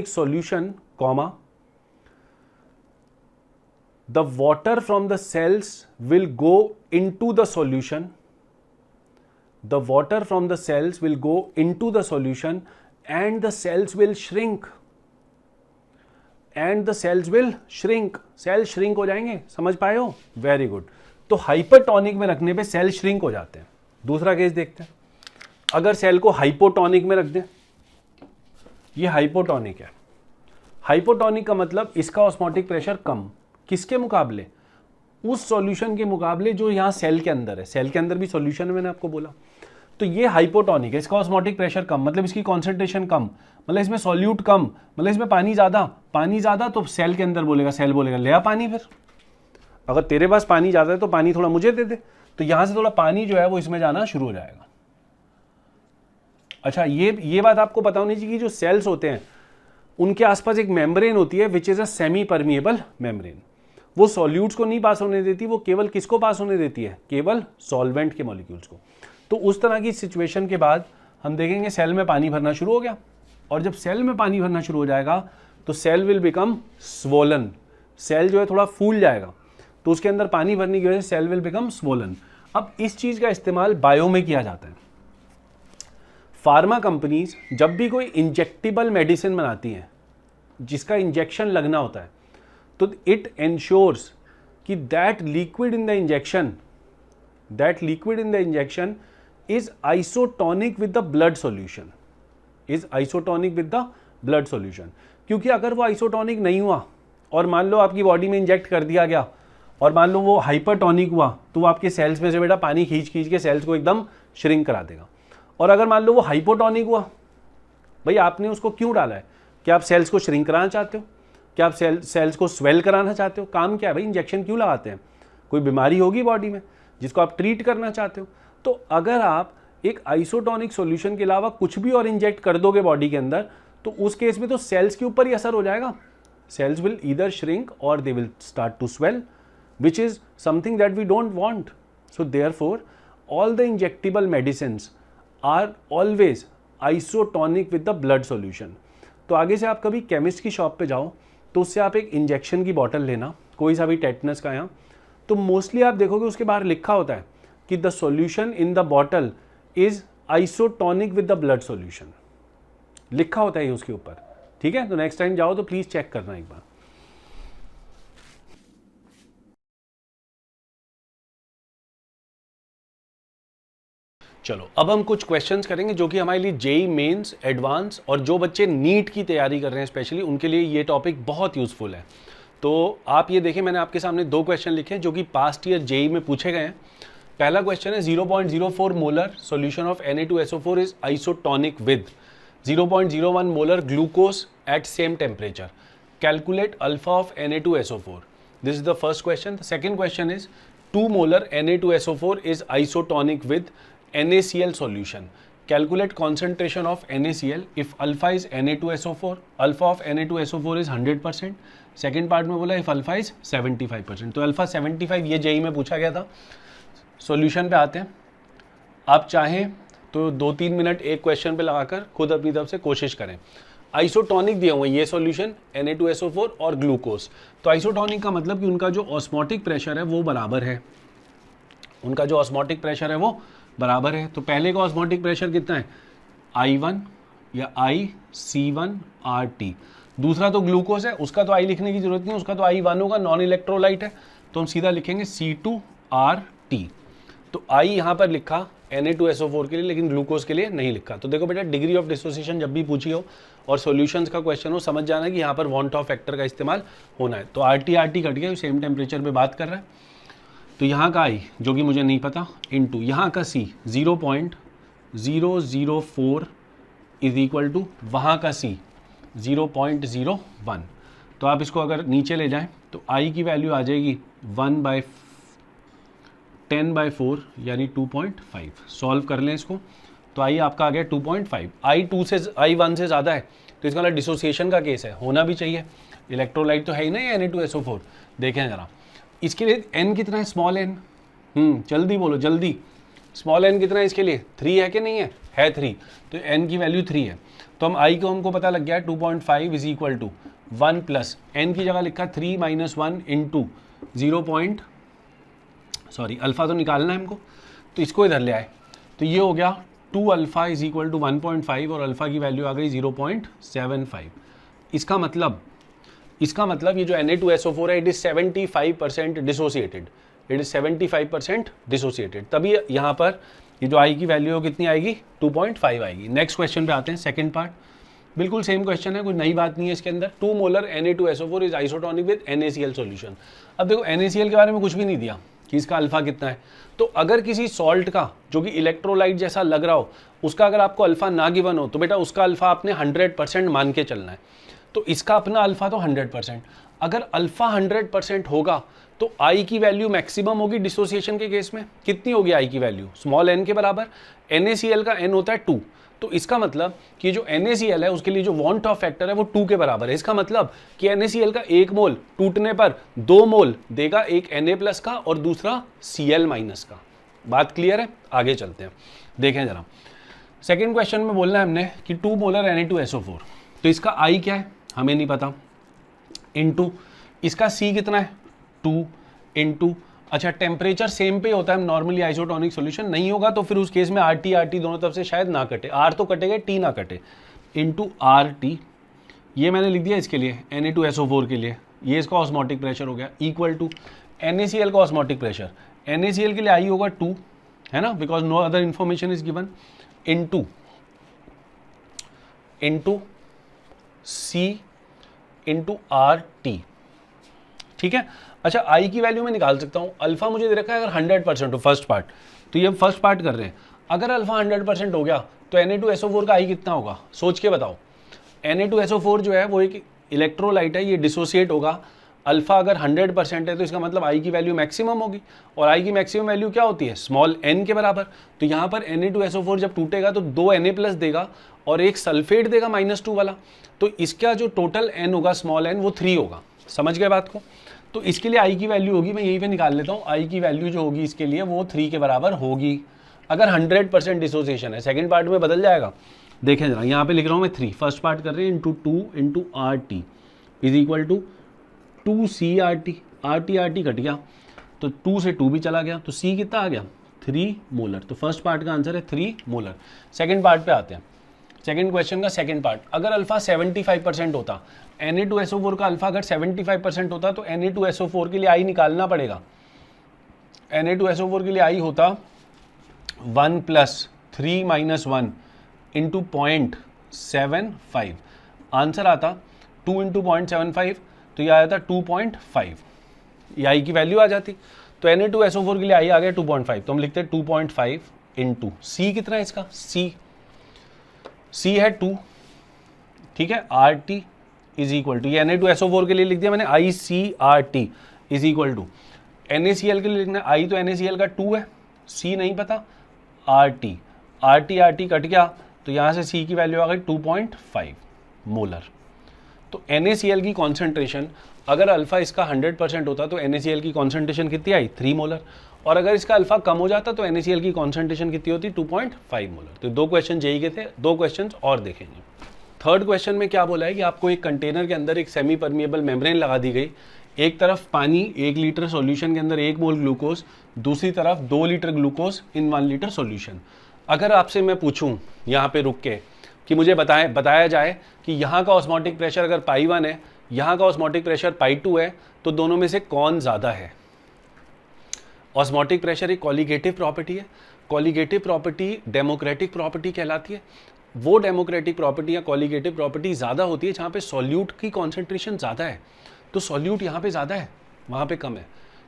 solution, comma, the water from the cells will go into the solution. The water from the cells will go into the solution and the cells will shrink. Cell shrink हो जाएंगे, समझ पाए हो? Very good. तो hypertonic में रखने पे cell shrink हो जाते हैं। दूसरा केस देखते हैं, अगर सेल को हाइपोटोनिक में रख दें, ये हाइपोटोनिक है। हाइपोटोनिक का मतलब इसका ऑस्मोटिक प्रेशर कम, किसके मुकाबले? उस सॉल्यूशन के मुकाबले जो यहाँ सेल के अंदर है। सेल के अंदर भी सॉल्यूशन है, मैंने आपको बोला। तो ये हाइपोटोनिक है, इसका ऑस्मोटिक प्रेशर कम, मतलब इसकी कॉन्सेंट्रेशन कम, मतलब इसमें सॉल्यूट कम, मतलब इसमें पानी ज़्यादा, तो सेल के अंदर बोलेगा, सेल बोलेगा ले आ पानी। फिर अगर तेरे पास पानी ज़्यादा है तो पानी थोड़ा मुझे दे दे, तो यहाँ से थोड़ा पानी जो है वो इसमें जाना शुरू हो जाएगा। अच्छा, ये बात आपको पता होनी चाहिए कि जो सेल्स होते हैं उनके आसपास एक मेम्ब्रेन होती है which is a semi permeable membrane. वो सॉल्यूट्स को नहीं पास होने देती, वो केवल किसको पास होने देती है? केवल सॉल्वेंट के मॉलिक्यूल्स को। तो उस तरह की सिचुएशन के बाद हम देखेंगे सेल में पानी भरना शुरू हो गया, और जब सेल में पानी भरना शुरू हो जाएगा तो cell will become swollen. Cell जो है थोड़ा फूल जाएगा, तो उसके अंदर पानी भरने की वजह से सेल विल बिकम स्वोलन। अब इस चीज़ का इस्तेमाल बायो में किया जाता है। फार्मा कंपनीज जब भी कोई इंजेक्टेबल मेडिसिन बनाती हैं जिसका इंजेक्शन लगना होता है, तो इट एंश्योर्स कि that liquid in the injection is isotonic with the blood solution, क्योंकि अगर वो आइसोटोनिक नहीं हुआ और मान लो आपकी बॉडी में इंजेक्ट कर दिया गया और मान लो वो हाइपरटोनिक हुआ, तो वो आपके सेल्स में से बेटा पानी खींच के सेल्स को एकदम श्रिंक करा देगा। और अगर मान लो वो हाइपोटोनिक हुआ, भाई आपने उसको क्यों डाला है? क्या आप सेल्स को श्रिंक कराना चाहते हो? क्या आप सेल्स को स्वेल कराना चाहते हो? काम क्या है भाई? इंजेक्शन क्यों लगाते हैं? कोई बीमारी होगी बॉडी में जिसको आप ट्रीट करना चाहते हो। तो अगर आप एक आइसोटोनिक सॉल्यूशन के अलावा कुछ भी और इंजेक्ट कर दोगे बॉडी के अंदर, तो उस केस में तो सेल्स के ऊपर ही असर हो जाएगा। सेल्स विल ईदर श्रिंक और they will start to swell, which is something that we don't want. So therefore, all the injectable medicines are always isotonic with the blood solution. तो आगे से आप कभी केमिस्ट की शॉप पे जाओ तो उससे आप एक इंजेक्शन की बॉटल लेना, कोई सा भी टेटनस का यहाँ, तो मोस्टली आप देखोगे उसके बाहर लिखा होता है कि the solution in the bottle is isotonic with the blood solution, लिखा होता है उसके ऊपर। ठीक है, तो नेक्स्ट टाइम जाओ तो प्लीज चेक करना एक बार। चलो अब हम कुछ क्वेश्चंस करेंगे जो कि हमारे लिए जेई मेंस, एडवांस और जो बच्चे नीट की तैयारी कर रहे हैं स्पेशली उनके लिए ये टॉपिक बहुत यूजफुल है। तो आप ये देखें, मैंने आपके सामने दो क्वेश्चन लिखे हैं जो कि पास्ट ईयर जेई में पूछे गए हैं। पहला क्वेश्चन है 0.04 molar solution of Na2SO4 is isotonic with 0.01 molar glucose at same temperature, calculate alpha of Na2SO4। This is the first question. The second question is 2 molar Na2SO4 is isotonic with NaCl solution. Calculate concentration of NaCl if alpha is Na2SO4. Alpha of Na2SO4 is 100%. Second part में बोला if alpha is 75%. तो alpha 75 ये JEE में पूछा गया था. Solution पे आते हैं. आप चाहें तो 2-3 मिनट एक क्वेश्चन पे लगाकर खुद अपनी तरफ से कोशिश करें. आइसोटोनिक दिए हुए ये सॉल्यूशन Na2SO4 और ग्लूकोज. तो आइसोटोनिक का मतलब कि उनका जो ऑस्मोटिक प्रेशर है वो बराबर है. उनका जो ऑस्मोटिक प्रेशर है वो बराबर है. तो पहले का ऑस्मोटिक प्रेशर कितना है? I1 या IC1RT. दूसरा तो ग्लूकोज है, उसका तो I लिखने की जरूरत नहीं, उसका तो I1 होगा, नॉन इलेक्ट्रोलाइट है, तो हम सीधा लिखेंगे C2RT. तो I यहाँ पर लिखा Na2SO4 के लिए, लेकिन ग्लूकोज के लिए नहीं लिखा. तो देखो बेटा, डिग्री ऑफ डिसोसिएशन जब भी पूछी हो और सॉल्यूशंस का क्वेश्चन हो, समझ जाना कि यहाँ पर वॉन्ट ऑफ फैक्टर का इस्तेमाल होना है. तो RT कट गया, सेम टेम्परेचर पे बात कर रहा है. तो यहाँ का I जो कि मुझे नहीं पता, इनटू यहाँ का C 0.004 इज इक्वल टू वहाँ का C 0.01. तो आप इसको अगर नीचे ले जाएं तो I की वैल्यू आ जाएगी 1/10/4 यानी 2.5. सॉल्व कर लें इसको तो I आपका आ गया 2.5. I1 से ज़्यादा है तो इसका मतलब डिसोसिएशन का केस है, होना भी चाहिए. इलेक्ट्रोलाइट तो है ही ना ये Na2SO4. देखें ज़रा इसके लिए n कितना है? Small n. जल्दी बोलो जल्दी. स्मॉल n कितना है इसके लिए? 3 है कि नहीं है? है 3. तो n की वैल्यू 3 है. तो हम I को हमको पता लग गया है 2.5 is equal to 1 plus n की जगह लिखा 3 - 1 इंटू 0. सॉरी अल्फा तो निकालना है हमको, तो इसको इधर ले आए. तो ये हो गया 2 अल्फा इज इक्वल टू 1.5 और अल्फा की वैल्यू आ गई 0.75. इसका मतलब ये जो Na2SO4 है it is 75% dissociated. It is 75% dissociated. तभी यहाँ पर ये जो I की वैल्यू कितनी आएगी? 2.5 आएगी. नेक्स्ट क्वेश्चन पे आते हैं, सेकंड पार्ट. बिल्कुल सेम क्वेश्चन है, कोई नई बात नहीं है इसके अंदर. 2 molar Na2SO4 is isotonic with NaCl solution. अब देखो NaCl के बारे में कुछ भी नहीं दिया कि इसका अल्फा कितना है. तो अगर किसी सॉल्ट का जो कि इलेक्ट्रोलाइट जैसा लग रहा हो उसका अगर आपको अल्फा ना गिवन हो तो बेटा उसका अल्फा आपने 100% मान के चलना है. तो इसका अपना अल्फा तो 100%. अगर अल्फा 100% होगा तो I की वैल्यू मैक्सिमम होगी डिसोसिएशन के केस में. कितनी होगी I की वैल्यू? स्मॉल n के बराबर. NaCl का n होता है 2. तो इसका मतलब कि जो NaCl है उसके लिए जो वॉन्ट ऑफ फैक्टर है वो 2 के बराबर है. इसका मतलब कि NaCl का 1 मोल टूटने पर 2 मोल देगा, एक Na+ का और दूसरा Cl- का. बात क्लियर है? आगे चलते हैं, देखें जरा. सेकेंड क्वेश्चन में बोलना है हमने कि 2 मोलर Na2SO4. तो इसका I क्या है हमें नहीं पता, इनटू इसका C कितना है? 2 इनटू, अच्छा टेम्परेचर सेम पे होता है नॉर्मली आइसोटोनिक सॉल्यूशन. नहीं होगा तो फिर उस केस में RT दोनों तरफ से शायद ना कटे. R तो कटेगा, T ना कटे. इनटू RT ये मैंने लिख दिया इसके लिए Na2SO4 के लिए. ये इसका ऑस्मोटिक प्रेशर हो गया इक्वल टू NaCl का ऑस्मोटिक प्रेशर. NaCl के लिए I होगा 2 है ना, because no other information is given. Into C into RT. ठीक है. अच्छा I की वैल्यू मैं निकाल सकता हूँ. अल्फा मुझे दे रखा है अगर 100% हो फर्स्ट पार्ट, तो ये फर्स्ट पार्ट कर रहे हैं. अगर अल्फा 100% हो गया तो Na2SO4 का I कितना होगा? सोच के बताओ. Na2SO4 जो है वो एक इलेक्ट्रोलाइट है, ये डिसोसिएट होगा. अल्फा अगर 100% है तो इसका मतलब I की वैल्यू मैक्सिमम होगी, और I की मैक्सिमम वैल्यू क्या होती है? स्मॉल n के बराबर. तो यहाँ पर Na2SO4 जब टूटेगा तो 2 Na+ देगा और एक सल्फेट देगा -2 वाला. तो इसका जो टोटल n होगा स्मॉल n वो 3 होगा. समझ गए बात को? तो इसके लिए I की वैल्यू होगी, मैं यहीं पे निकाल लेता हूँ. I की वैल्यू जो होगी इसके लिए वो 3 के बराबर होगी अगर 100% डिसोसिएशन है. सेकंड पार्ट में बदल जाएगा. देखें जरा, यहाँ पे लिख रहा हूँ मैं 3. फर्स्ट पार्ट कर रहे हैं into 2 into RT is equal to 2CRT. RT cut गया तो 2 से 2 भी चला गया, तो C कितना आ गया? 3 मोलर. तो फर्स्ट पार्ट का आंसर है 3 मोलर. सेकेंड पार्ट पे आते हैं. सेकेंड क्वेश्चन का सेकेंड पार्ट. अगर अल्फा 75% होता, Na2SO4 का अल्फा अगर 75% होता तो Na2SO4 के लिए I निकालना पड़ेगा. Na2SO4 के लिए I होता 1 + 3 - 1 इंटू 0.75. आंसर आता 2 इंटू 0.75, तो यह आया था 2.5. ये I की वैल्यू आ जाती. तो Na2SO4 के लिए I आ गया 2.5. तो हम लिखते हैं 2.5 इंटू C कितना है इसका? C है 2. ठीक है. RT इज इक्वल टू, ये Na2SO4 के लिए लिख दिया मैंने ICRT is equal to NaCl के लिए लिखना है, I तो NaCl का 2 है, C नहीं पता, RT कट गया तो यहाँ से C की वैल्यू आ गई 2.5 मोलर। तो NaCl की कॉन्सेंट्रेशन अगर अल्फा इसका 100% होता तो NaCl की कॉन्सेंट्रेशन कितनी आई 3 मोलर, और अगर इसका अल्फा कम हो जाता तो NaCl की कॉन्सेंट्रेशन कितनी होती 2.5 मोलर। तो 2 क्वेश्चन जेई के थे, 2 क्वेश्चन और देखेंगे। थर्ड क्वेश्चन में क्या बोला है कि आपको एक कंटेनर के अंदर एक सेमी परमिएबल मेम्ब्रेन लगा दी गई, एक तरफ पानी 1 लीटर सॉल्यूशन के अंदर 1 मोल ग्लूकोज, दूसरी तरफ 2 litre glucose in 1 litre solution. अगर आपसे मैं पूछूं यहाँ पे रुक के कि मुझे बताया जाए कि यहाँ का ऑस्मोटिक प्रेशर अगर पाई 1 है, यहाँ का ऑस्मोटिक प्रेशर पाई 2 है, तो दोनों में से कौन ज़्यादा है। ऑस्मोटिक प्रेशर एक कॉलिगेटिव प्रॉपर्टी है, कॉलिगेटिव प्रॉपर्टी डेमोक्रेटिक प्रॉपर्टी कहलाती है। वो डेमोक्रेटिक प्रॉपर्टी या कॉलिगेटिव प्रॉपर्टी ज़्यादा होती है जहाँ पे सॉल्यूट की कॉन्सेंट्रेशन ज़्यादा है, तो सॉल्यूट यहाँ पे ज़्यादा है, वहाँ पे कम है,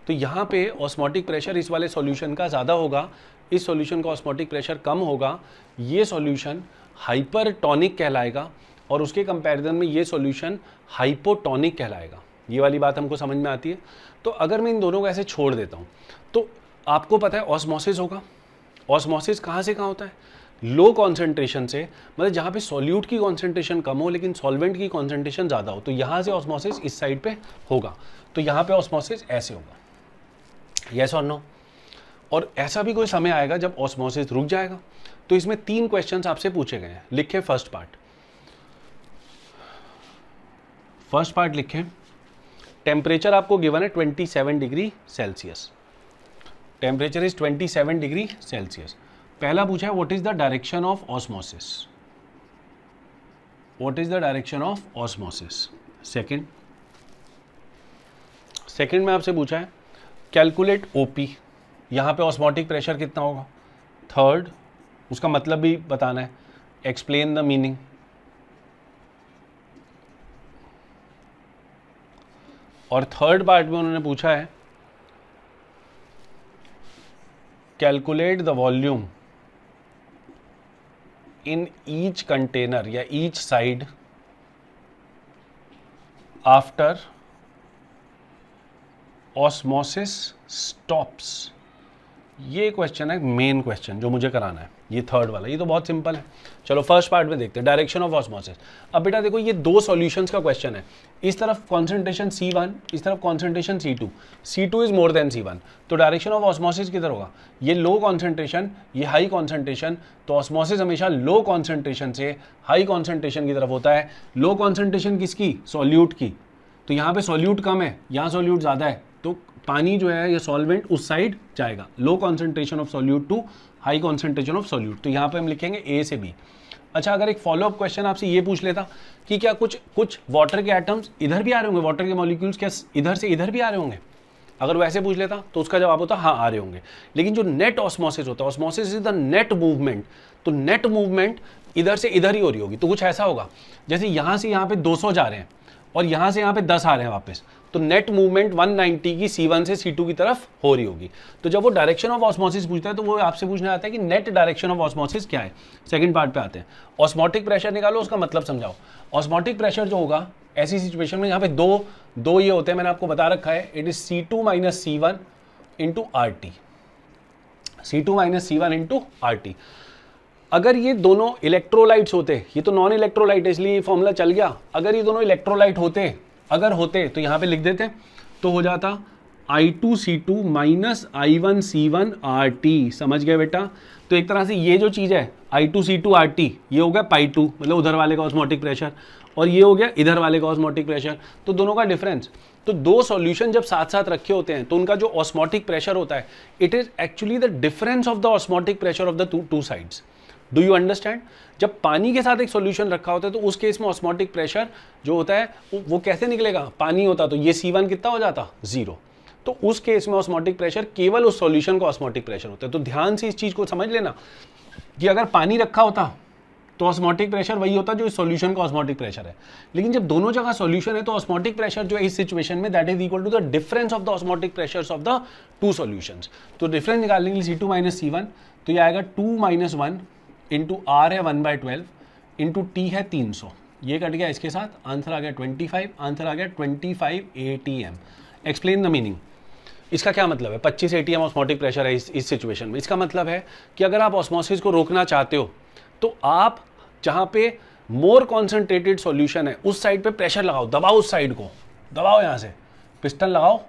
तो यहाँ पे ऑस्मोटिक प्रेशर इस वाले सॉल्यूशन का ज़्यादा होगा, इस सॉल्यूशन का ऑस्मोटिक प्रेशर कम होगा। ये सॉल्यूशन हाइपरटोनिक कहलाएगा और उसके कंपैरिजन में ये सॉल्यूशन हाइपोटोनिक कहलाएगा। ये वाली बात हमको समझ में आती है। तो अगर मैं इन दोनों को ऐसे छोड़ देता हूँ तो आपको पता है ऑस्मोसिस होगा। ऑस्मोसिस कहाँ से कहाँ होता है, लो कॉन्सेंट्रेशन से, मतलब जहाँ पे सॉल्यूट की कॉन्सेंट्रेशन कम हो लेकिन सॉल्वेंट की कॉन्सेंट्रेशन ज़्यादा हो, तो यहाँ से ऑस्मोसिस इस साइड पे होगा, तो यहाँ पे ऑस्मोसिस ऐसे होगा। यस और नो। और ऐसा भी कोई समय आएगा जब ऑस्मोसिस रुक जाएगा। तो इसमें 3 क्वेश्चंस आपसे पूछे गए हैं, लिखे फर्स्ट पार्ट लिखें। टेम्परेचर आपको गिवन है 27 degree Celsius, temperature is 27 degree Celsius. पहला पूछा है what is the direction of osmosis, what is the direction of osmosis. Second में आपसे पूछा है कैलकुलेट ओपी, यहाँ पे ऑस्मोटिक प्रेशर कितना होगा। थर्ड, उसका मतलब भी बताना है, एक्सप्लेन द मीनिंग। और थर्ड पार्ट में उन्होंने पूछा है calculate the volume in each container या each side after osmosis stops. ये क्वेश्चन है मेन क्वेश्चन जो मुझे कराना है, ये थर्ड वाला। ये तो बहुत सिंपल है। चलो फर्स्ट पार्ट में देखते हैं, डायरेक्शन ऑफ ऑस्मोसिस। अब बेटा देखो ये 2 सॉल्यूशंस का क्वेश्चन है, इस तरफ कॉन्सेंट्रेशन C1, इस तरफ concentration C2, C2 is more then C1, तो डायरेक्शन ऑफ ऑस्मोसिस किधर होगा, ये लो कॉन्सेंट्रेशन, ये हाई कॉन्सेंट्रेशन, तो ऑस्मोसिस हमेशा लो कॉन्सेंट्रेशन से हाई कॉन्सेंट्रेशन की तरफ होता है। लो कॉन्सेंट्रेशन किसकी, सॉल्यूट की, तो यहाँ पे सॉल्यूट कम है, यहाँ सॉल्यूट ज़्यादा है, तो पानी जो है ये सॉल्वेंट उस साइड जाएगा, low concentration of solute to high concentration of solute, तो यहाँ पे हम लिखेंगे A से B। अच्छा, अगर एक फॉलोअप क्वेश्चन आपसे ये पूछ लेता कि क्या कुछ वाटर के एटम्स इधर भी आ रहे होंगे, वाटर के मॉलिक्यूल्स क्या इधर से इधर भी आ रहे होंगे, अगर वैसे पूछ लेता तो उसका जवाब होता हाँ आ रहे होंगे। लेकिन जो नेट ऑस्मोसिस होता है, osmosis is the net movement, तो नेट मूवमेंट इधर से इधर ही हो रही होगी। तो कुछ ऐसा होगा जैसे यहाँ से यहाँ पे 200 जा रहे हैं और यहाँ से यहाँ पे 10 आ रहे हैं वापस, तो नेट मूवमेंट 190 की C1 से C2 की तरफ हो रही होगी। तो जब वो डायरेक्शन ऑफ ऑस्मोसिस पूछता है तो वो आपसे पूछना आता है कि नेट डायरेक्शन ऑफ ऑस्मोसिस क्या है। सेकंड पार्ट पे आते हैं, ऑस्मोटिक प्रेशर निकालो, उसका मतलब समझाओ। ऑस्मोटिक प्रेशर जो होगा ऐसी सिचुएशन में यहाँ पे दो ये होते हैं, मैंने आपको बता रखा है, it is C2 minus C1 into RT, C2 minus C1 into RT। अगर ये दोनों इलेक्ट्रोलाइट्स होते, ये तो नॉन इलेक्ट्रोलाइट है इसलिए ये फॉर्मूला चल गया, अगर ये दोनों इलेक्ट्रोलाइट होते, अगर होते तो यहाँ पे लिख देते, तो हो जाता I2C2 माइनस I1C1 RT। समझ गए बेटा। तो एक तरह से ये जो चीज़ है I2C2 RT, ये हो गया पाई 2, मतलब उधर वाले का ऑस्मोटिक प्रेशर, और ये हो गया इधर वाले का ऑस्मोटिक प्रेशर, तो दोनों का डिफरेंस। तो 2 सॉल्यूशन जब साथ साथ रखे होते हैं तो उनका जो ऑस्मोटिक प्रेशर होता है, it is actually the difference of the osmotic pressure of the two sides. Do you understand. जब पानी के साथ एक सॉल्यूशन रखा होता है तो उस केस में ऑस्मोटिक प्रेशर जो होता है वो कैसे निकलेगा, पानी होता तो ये C1 कितना हो जाता 0, तो उस केस में ऑस्मोटिक प्रेशर केवल उस सॉल्यूशन का ऑस्मोटिक प्रेशर होता है। तो ध्यान से इस चीज को समझ लेना कि अगर पानी रखा होता तो ऑस्मोटिक प्रेशर वही होता जो इस सॉल्यूशन का ऑस्मोटिक प्रेशर है, लेकिन जब दोनों जगह सॉल्यूशन है तो ऑस्मोटिक प्रेशर जो है इस सिचुएशन में that is equal to the difference of the osmotic pressures of the 2 solutions. तो डिफरेंस निकालने के लिए C2 माइनस C1, तो ये आएगा 2 माइनस 1 इंटू R है 1/12 इंटू T है 300, ये कट गया इसके साथ, आंसर आ गया 25, आंसर आ गया 25 ATM। Explain the meaning. इसका क्या मतलब है? 25 ATM ऑस्मोटिक प्रेशर है इस सिचुएशन में। इसका मतलब है कि अगर आप ऑस्मोसिस को रोकना चाहते हो तो आप जहाँ पे मोर कॉन्सेंट्रेटेड सॉल्यूशन है उस साइड पे प्रेशर लगाओ, दबाओ, उस साइड को दबाओ, यहाँ से पिस्टन लगाओ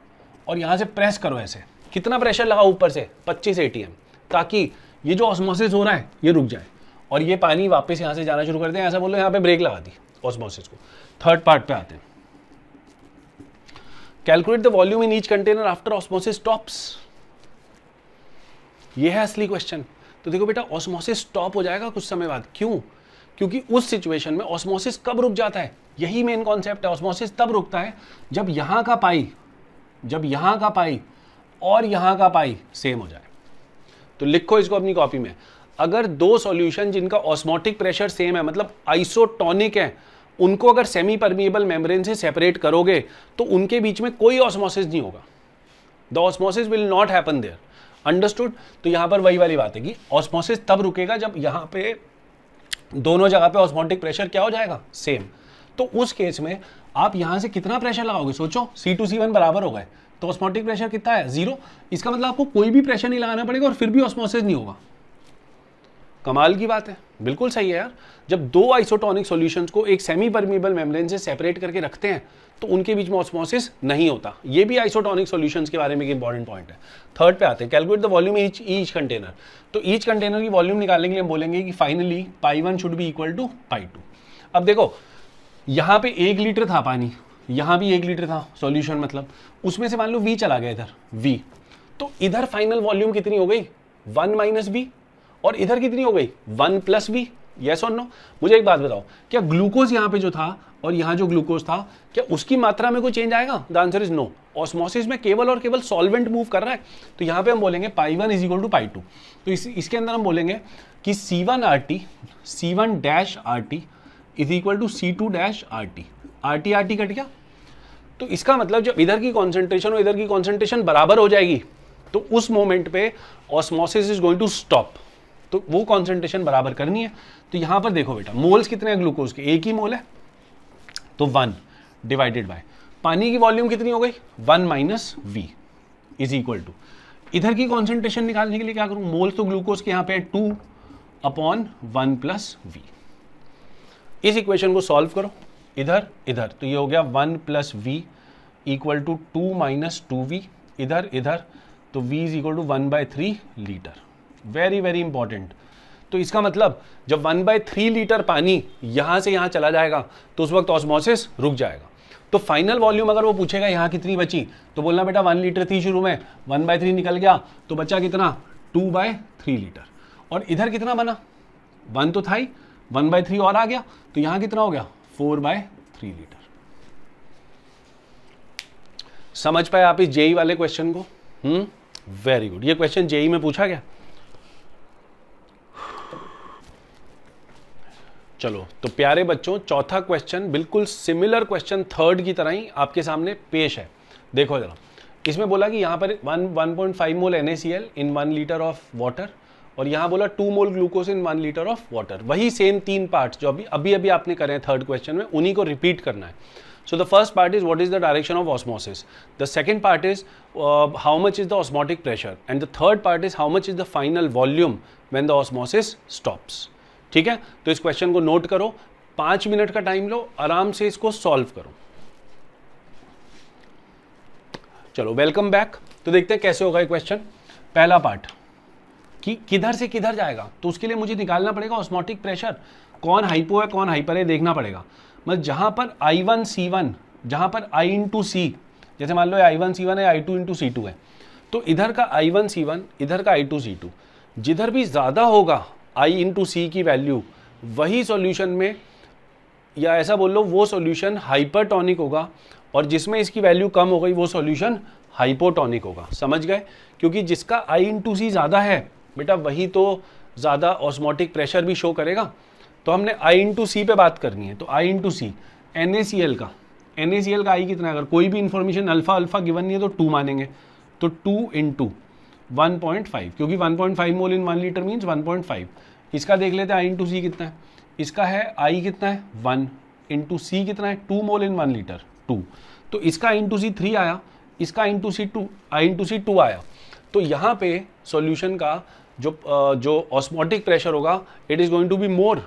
और यहाँ से प्रेस करो ऐसे। कितना प्रेशर लगाओ ऊपर से? 25 ATM, ताकि ये जो ऑस्मोसिस हो रहा है ये रुक जाए और ये पानी वापस यहाँ से जाना शुरू कर दे। ऐसा बोलो, यहाँ पे ब्रेक लगा दी ऑस्मोसिस को। थर्ड पार्ट पे आते हैं। Calculate the volume in each container after osmosis stops. ये है असली क्वेश्चन। तो देखो बेटा, ऑस्मोसिस स्टॉप हो जाएगा कुछ समय बाद। क्यों? क्योंकि उस सिचुएशन में ऑस्मोसिस कब रुक जाता है? यही मेन कॉन्सेप्ट है। ऑस्मोसिस तब रुकता है जब यहाँ का पाई और यहाँ का पाई सेम हो जाए। तो लिखो इसको अपनी कॉपी में। अगर दो सॉल्यूशन जिनका ऑस्मोटिक प्रेशर सेम है, मतलब आइसोटोनिक है, उनको अगर सेमी परमिएबल मेम्ब्रेन से सेपरेट करोगे तो उनके बीच में कोई ऑस्मोसिस नहीं होगा। The osmosis will not happen there. Understood? तो यहां पर वही वाली बात है कि ऑस्मोसिस तब रुकेगा जब यहां पे दोनों जगह पे ऑस्मोटिक प्रेशर क्या हो जाएगा? सेम। तो उस केस में आप यहां से कितना प्रेशर लगाओगे? सोचो, C2 C1 बराबर हो गए तो ऑस्मोटिक प्रेशर कितना है? 0। इसका मतलब आपको कोई भी प्रेशर नहीं लगाना पड़ेगा और फिर भी ऑस्मोसिस नहीं होगा। कमाल की बात है। बिल्कुल सही है यार। जब दो आइसोटोनिक सॉल्यूशंस को एक सेमी परमिएबल मेम्ब्रेन से सेपरेट करके रखते हैं तो उनके बीच में ऑस्मोसिस नहीं होता। ये भी आइसोटोनिक सॉल्यूशंस के बारे में एक इंपॉर्टेंट पॉइंट है। थर्ड पे आते हैं। Calculate the volume each container. तो ईच कंटेनर की वॉल्यूम निकालने के लिए हम बोलेंगे कि finally π1 should be equal to π2। अब देखो, यहाँ पे 1 लीटर था पानी, यहाँ भी 1 लीटर था सॉल्यूशन, मतलब उसमें से मान लो V चला गया इधर, V। तो इधर फाइनल वॉल्यूम कितनी हो गई? 1 - V। और इधर कितनी हो गई? 1 + V। यस और नो? मुझे एक बात बताओ, क्या ग्लूकोज यहाँ पे जो था और यहाँ जो ग्लूकोज था, क्या उसकी मात्रा में कोई चेंज आएगा? The answer is no. Osmosis में केवल और केवल सॉल्वेंट मूव कर रहा है। तो यहाँ पे हम बोलेंगे π1 = π2। तो इसके अंदर हम बोलेंगे कि C1RT = C2-RT। RT कट गया। तो इसका मतलब जब इधर की कॉन्सेंट्रेशन और इधर की कॉन्सेंट्रेशन बराबर हो जाएगी तो उस मोमेंट पे osmosis is going to stop. तो वो कॉन्सेंट्रेशन बराबर करनी है। तो यहां पर देखो बेटा, मोल्स कितने हैं ग्लूकोज के? 1 ही मोल है, तो 1 डिवाइडेड बाय पानी की वॉल्यूम कितनी हो गई? 1 - V = इधर की कॉन्सेंट्रेशन निकालने के लिए क्या करूं? मोल्स तो ग्लूकोज के यहां पे 2/1 + V। इस इक्वेशन को सॉल्व करो, इधर इधर, तो ये हो गया 1 + V = 2 - 2V। इधर तो V = 1/3 litre. Very very important. तो इसका मतलब जब 1/3 लीटर पानी यहां से यहां चला जाएगा तो उस वक्त ऑस्मोसिस रुक जाएगा। तो फाइनल वॉल्यूम अगर वो पूछेगा यहां कितनी बची, तो बोलना बेटा 1 लीटर थी शुरू में, 1/3 निकल गया तो बचा कितना? 2/3 लीटर। और इधर कितना बना? 1 तो था ही, 1/3 और आ गया, तो यहां कितना हो गया? 4/3 लीटर। समझ पाए आप इस जेई वाले क्वेश्चन को? Very good. ये क्वेश्चन जेई में पूछा गया। चलो, तो प्यारे बच्चों, चौथा क्वेश्चन बिल्कुल सिमिलर क्वेश्चन थर्ड की तरह ही आपके सामने पेश है। देखो जरा, इसमें बोला कि यहाँ पर 1.5 mole NaCl in 1 litre of water, और यहाँ बोला 2 mole glucose in 1 litre of water. वही सेम 3 पार्ट जो अभी आपने करे हैं थर्ड क्वेश्चन में, उन्हीं को रिपीट करना है। So the first part is what is the direction of osmosis. The second part is how much is the osmotic pressure, and the third part is how much is the final volume when the osmosis stops. ठीक है? तो इस question को note करो, 5 minute का time लो, आराम से इसको सॉल्व करो। चलो, वेलकम बैक। तो देखते हैं कैसे होगा ये क्वेश्चन। पहला पार्ट कि किधर से किधर जाएगा, तो उसके लिए मुझे निकालना पड़ेगा ऑस्मोटिक प्रेशर। कौन हाइपो है कौन हाइपर है देखना पड़ेगा। मतलब जहां पर I1 C1, जहां पर I × C, जैसे मान लो I1 C1 है, I2 × C2 है, तो इधर का I1 C1, इधर का I2 C2, जिधर भी ज़्यादा होगा I × C की वैल्यू, वही सॉल्यूशन में, या ऐसा बोल लो वो सॉल्यूशन हाइपरटोनिक होगा, और जिसमें इसकी वैल्यू कम हो गई वो सॉल्यूशन हाइपोटोनिक होगा। समझ गए? क्योंकि जिसका I × C ज़्यादा है बेटा, वही तो ज़्यादा ऑस्मोटिक प्रेशर भी शो करेगा। तो हमने I × C पे बात करनी है, तो I × C NaCl का I कितना है? अगर कोई भी इंफॉर्मेशन अल्फा गिवन नहीं है तो 2 मानेंगे, तो 2 × 1.5, क्योंकि 1.5 मोल इन 1 लीटर मीन्स 1.5। इसका देख लेते हैं I × C कितना है। इसका है I कितना है? 1 × C कितना है? 2 मोल इन 1 लीटर, 2। तो इसका I × C 3 आया, इसका I/C2 आया, तो यहाँ पे सॉल्यूशन का जो ऑस्मोटिक प्रेशर होगा it is going to be more.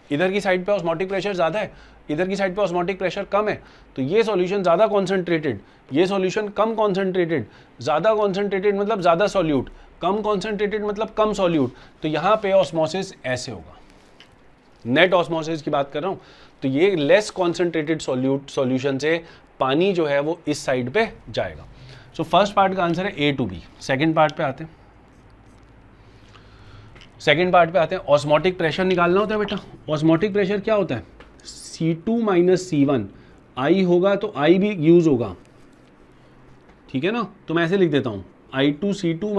इधर की साइड पे ऑस्मोटिक प्रेशर ज़्यादा है, इधर की साइड पे ऑस्मोटिक प्रेशर कम है, तो ये सॉल्यूशन ज़्यादा कॉन्सेंट्रेटेड, ये सॉल्यूशन कम कॉन्सेंट्रेटेड, ज़्यादा कॉन्सेंट्रेटेड मतलब ज़्यादा सॉल्यूट, कम कॉन्सेंट्रेटेड मतलब कम सॉल्यूट, तो यहाँ पे ऑस्मोसिस ऐसे होगा। नेट ऑस्मोसिस की बात कर रहा हूँ, तो ये लेस कॉन्सेंट्रेटेड सॉल्यूशन से पानी जो है वो इस साइड पे जाएगा। सो फर्स्ट पार्ट का आंसर है A to B। Second part पे आते हैं, ऑस्मोटिक प्रेशर निकालना होता है बेटा। ऑस्मोटिक प्रेशर क्या होता है, C2 - C1, I होगा तो I भी यूज होगा, ठीक है ना, तो मैं ऐसे लिख देता हूँ I2C2 -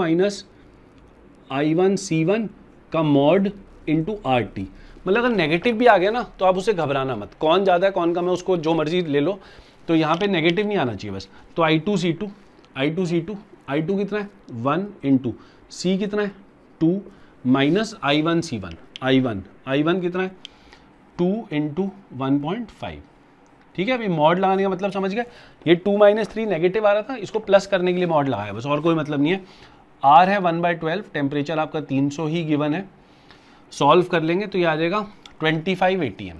I1C1 का मॉड इंटू RT। मतलब अगर नेगेटिव भी आ गया ना तो आप उससे घबराना मत, कौन ज़्यादा है कौन कम है उसको जो मर्जी ले लो, तो यहाँ पे नेगेटिव नहीं आना चाहिए बस। तो I2C2 I2 कितना है 1 इंटू C कितना है 2 माइनस I1C1 I1 कितना है 2 इंटू 1.5, ठीक है। अभी मॉड लगाने का मतलब समझ गए, ये 2 - 3 नेगेटिव आ रहा था, इसको प्लस करने के लिए मॉड लगाया बस, और कोई मतलब नहीं है। R है 1/12, टेम्परेचर आपका 300 ही गिवन है, सॉल्व कर लेंगे तो ये आ जाएगा 25 ATM।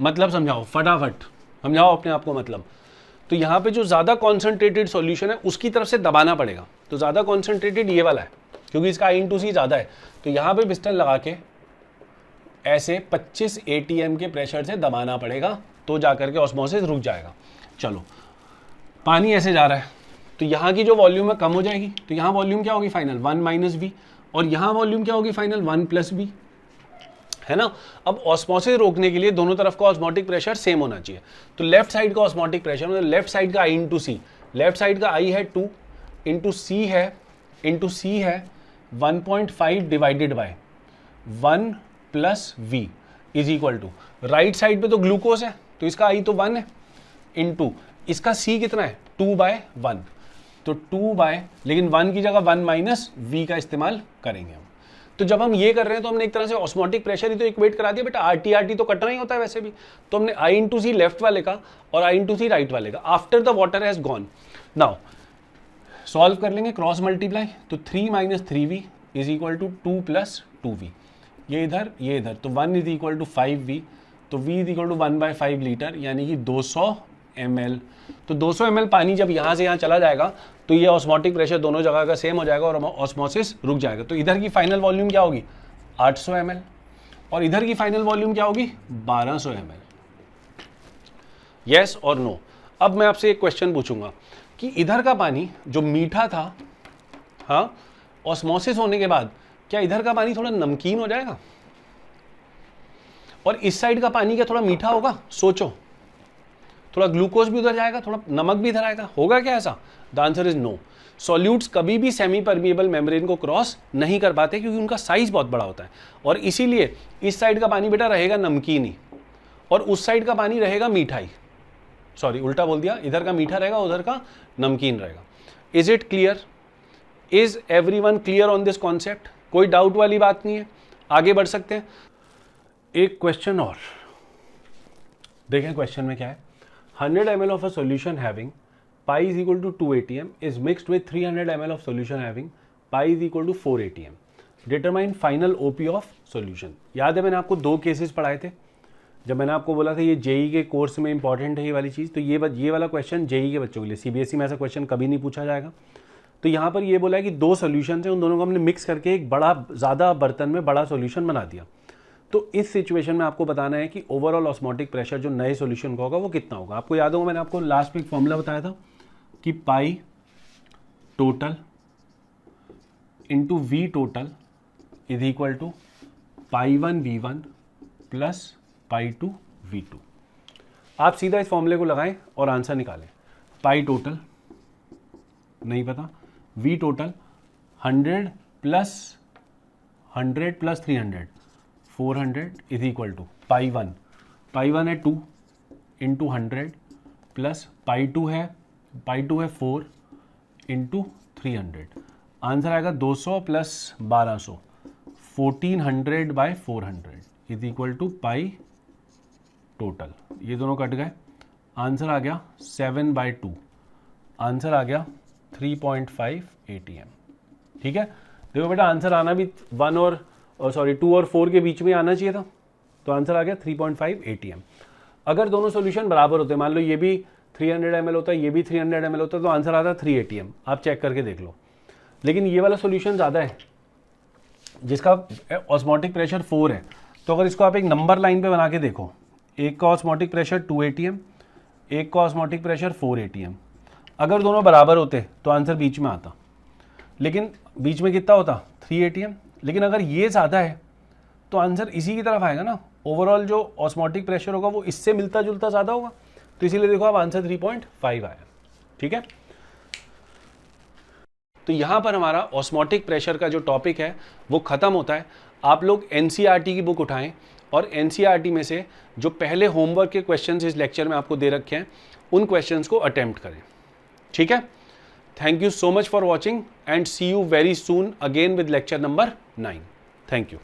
मतलब समझाओ, फटाफट समझाओ अपने आप को मतलब। तो यहाँ पे जो ज़्यादा कॉन्सेंट्रेटेड सॉल्यूशन है उसकी तरफ से दबाना पड़ेगा, तो ज़्यादा कॉन्सेंट्रेटेड ये वाला है क्योंकि इसका I/C ज़्यादा है, तो यहाँ पे पिस्टन लगा के ऐसे 25 ATM के प्रेशर से दबाना पड़ेगा, तो जाकर के ऑस्मोसिस रुक जाएगा। चलो, पानी ऐसे जा रहा है तो यहाँ की जो वॉल्यूम है कम हो जाएगी, तो यहाँ वॉल्यूम क्या होगी फाइनल 1 - V, और यहाँ वॉल्यूम क्या होगी फाइनल 1 + V, है ना। अब ऑस्मोसिस रोकने के लिए दोनों तरफ का ऑस्मोटिक प्रेशर सेम होना चाहिए, तो लेफ्ट साइड का ऑस्मोटिक प्रेशर मतलब लेफ्ट साइड का I/C, लेफ्ट साइड का I है 2 इंटू C है 1.5 divided by 1 + V is equal to, right side पे तो ग्लूकोज है तो इसका I तो 1 है इंटू इसका C कितना है 2/1, तो 2 लेकिन 1 की जगह 1 - V का इस्तेमाल करेंगे हम। तो जब हम ये कर रहे हैं तो हमने एक तरह से ऑस्मोटिक प्रेशर ही तो इक्वेट करा दिया बेटा, RT तो कटना ही होता है वैसे भी, तो हमने I/C लेफ्ट वाले का और I/C राइट वाले का after the water has gone. Now solve कर लेंगे, क्रॉस मल्टीप्लाई, तो 3 - 3V is equal to 2 + 2V, ये इधर तो 1 इज इक्वल टू 5V, तो V is equal to 1/5 litre यानी कि 200 ml। तो 200 ml पानी जब यहाँ से यहाँ चला जाएगा तो ये ऑस्मोटिक प्रेशर दोनों जगह का सेम हो जाएगा और ऑस्मोसिस रुक जाएगा। तो इधर की फाइनल वॉल्यूम क्या होगी 800 ml और इधर की फाइनल वॉल्यूम क्या होगी 1200 ml। यस और नो। अब मैं आपसे एक क्वेश्चन पूछूंगा कि इधर का पानी जो मीठा था, हाँ, ऑस्मोसिस होने के बाद क्या इधर का पानी थोड़ा नमकीन हो जाएगा और इस साइड का पानी क्या थोड़ा मीठा होगा? सोचो, थोड़ा ग्लूकोज भी उधर जाएगा, थोड़ा नमक भी इधर आएगा, होगा क्या ऐसा? The answer is no. Solutes कभी भी सेमी परमिएबल मेम्ब्रेन को क्रॉस नहीं कर पाते क्योंकि उनका साइज बहुत बड़ा होता है, और इसीलिए इस साइड का पानी बेटा रहेगा नमकीन ही और उस साइड का पानी रहेगा मीठा ही। सॉरी, उल्टा बोल दिया, इधर का मीठा रहेगा उधर का नमकीन रहेगा। Is it clear? Is everyone clear on this concept? कोई डाउट वाली बात नहीं है, आगे बढ़ सकते हैं। एक क्वेश्चन और देखें, क्वेश्चन में क्या है। 100 ml of a solution having pi is equal to 2 ATM is mixed with 300 ml of solution having pi is equal to 4 ATM. Determine final OP of solution। याद है मैंने आपको दो केसेस पढ़ाए थे, जब मैंने आपको बोला था ये जेई के कोर्स में इंपॉर्टेंट है ये वाली चीज़, तो ये वाला क्वेश्चन जेई के बच्चों के लिए, सीबीएसई में ऐसा क्वेश्चन कभी नहीं पूछा जाएगा। तो यहाँ पर ये बोला है कि दो सोल्यूशन है, उन दोनों को हमने मिक्स करके एक बड़ा ज़्यादा बर्तन में बड़ा सोल्यूशन बना दिया। तो इस सिचुएशन में आपको बताना है कि ओवरऑल ऑस्मोटिक प्रेशर जो नए सॉल्यूशन का होगा वो कितना होगा। आपको याद होगा मैंने आपको लास्ट में एक फॉर्मूला बताया था कि pi total into V total is equal to π1 v1 plus π2 v2। आप सीधा इस फॉर्मूले को लगाएं और आंसर निकालें। पाई टोटल नहीं पता, V total 100 plus 300 400 is equal to π1 है 2 इंटू 100 प्लस π2 है 4 इंटू 300। आंसर आएगा 200 plus 1200 1400/400 is equal to pi total. ये दोनों कट गए, आंसर आ गया 7/2। आंसर आ गया 3.5 ATM। ठीक है, देखो बेटा आंसर आना भी 2 और 4 के बीच में आना चाहिए था, तो आंसर आ गया 3.5 ATM। अगर दोनों सॉल्यूशन बराबर होते, मान लो ये भी 300 ml होता है, ये भी 300 ml होता है, तो आंसर आता है 3 ATM। आप चेक करके देख लो। लेकिन ये वाला सॉल्यूशन ज़्यादा है, जिसका ऑस्मोटिक प्रेशर 4 है, तो अगर इसको आप एक नंबर लाइन पे बना के देखो, एक का ऑस्मोटिक प्रेशर 2 ATM, एक का ऑस्मोटिक प्रेशर 4 ATM। अगर दोनों बराबर होते तो आंसर बीच में आता, लेकिन बीच में कितना होता 3 ATM। लेकिन अगर ये ज़्यादा है तो आंसर इसी की तरफ आएगा ना, ओवरऑल जो ऑस्मोटिक प्रेशर होगा वो इससे मिलता जुलता ज़्यादा होगा, तो इसीलिए देखो आप आंसर 3.5 आया। ठीक है, तो यहाँ पर हमारा ऑस्मोटिक प्रेशर का जो टॉपिक है वो ख़त्म होता है। आप लोग NCERT की बुक उठाएं और NCERT में से जो पहले होमवर्क के क्वेश्चंस इस लेक्चर में आपको दे रखे हैं उन क्वेश्चंस को अटेम्प्ट करें। ठीक है, thank you so much for watching and see you very soon again with lecture number 9। Thank you.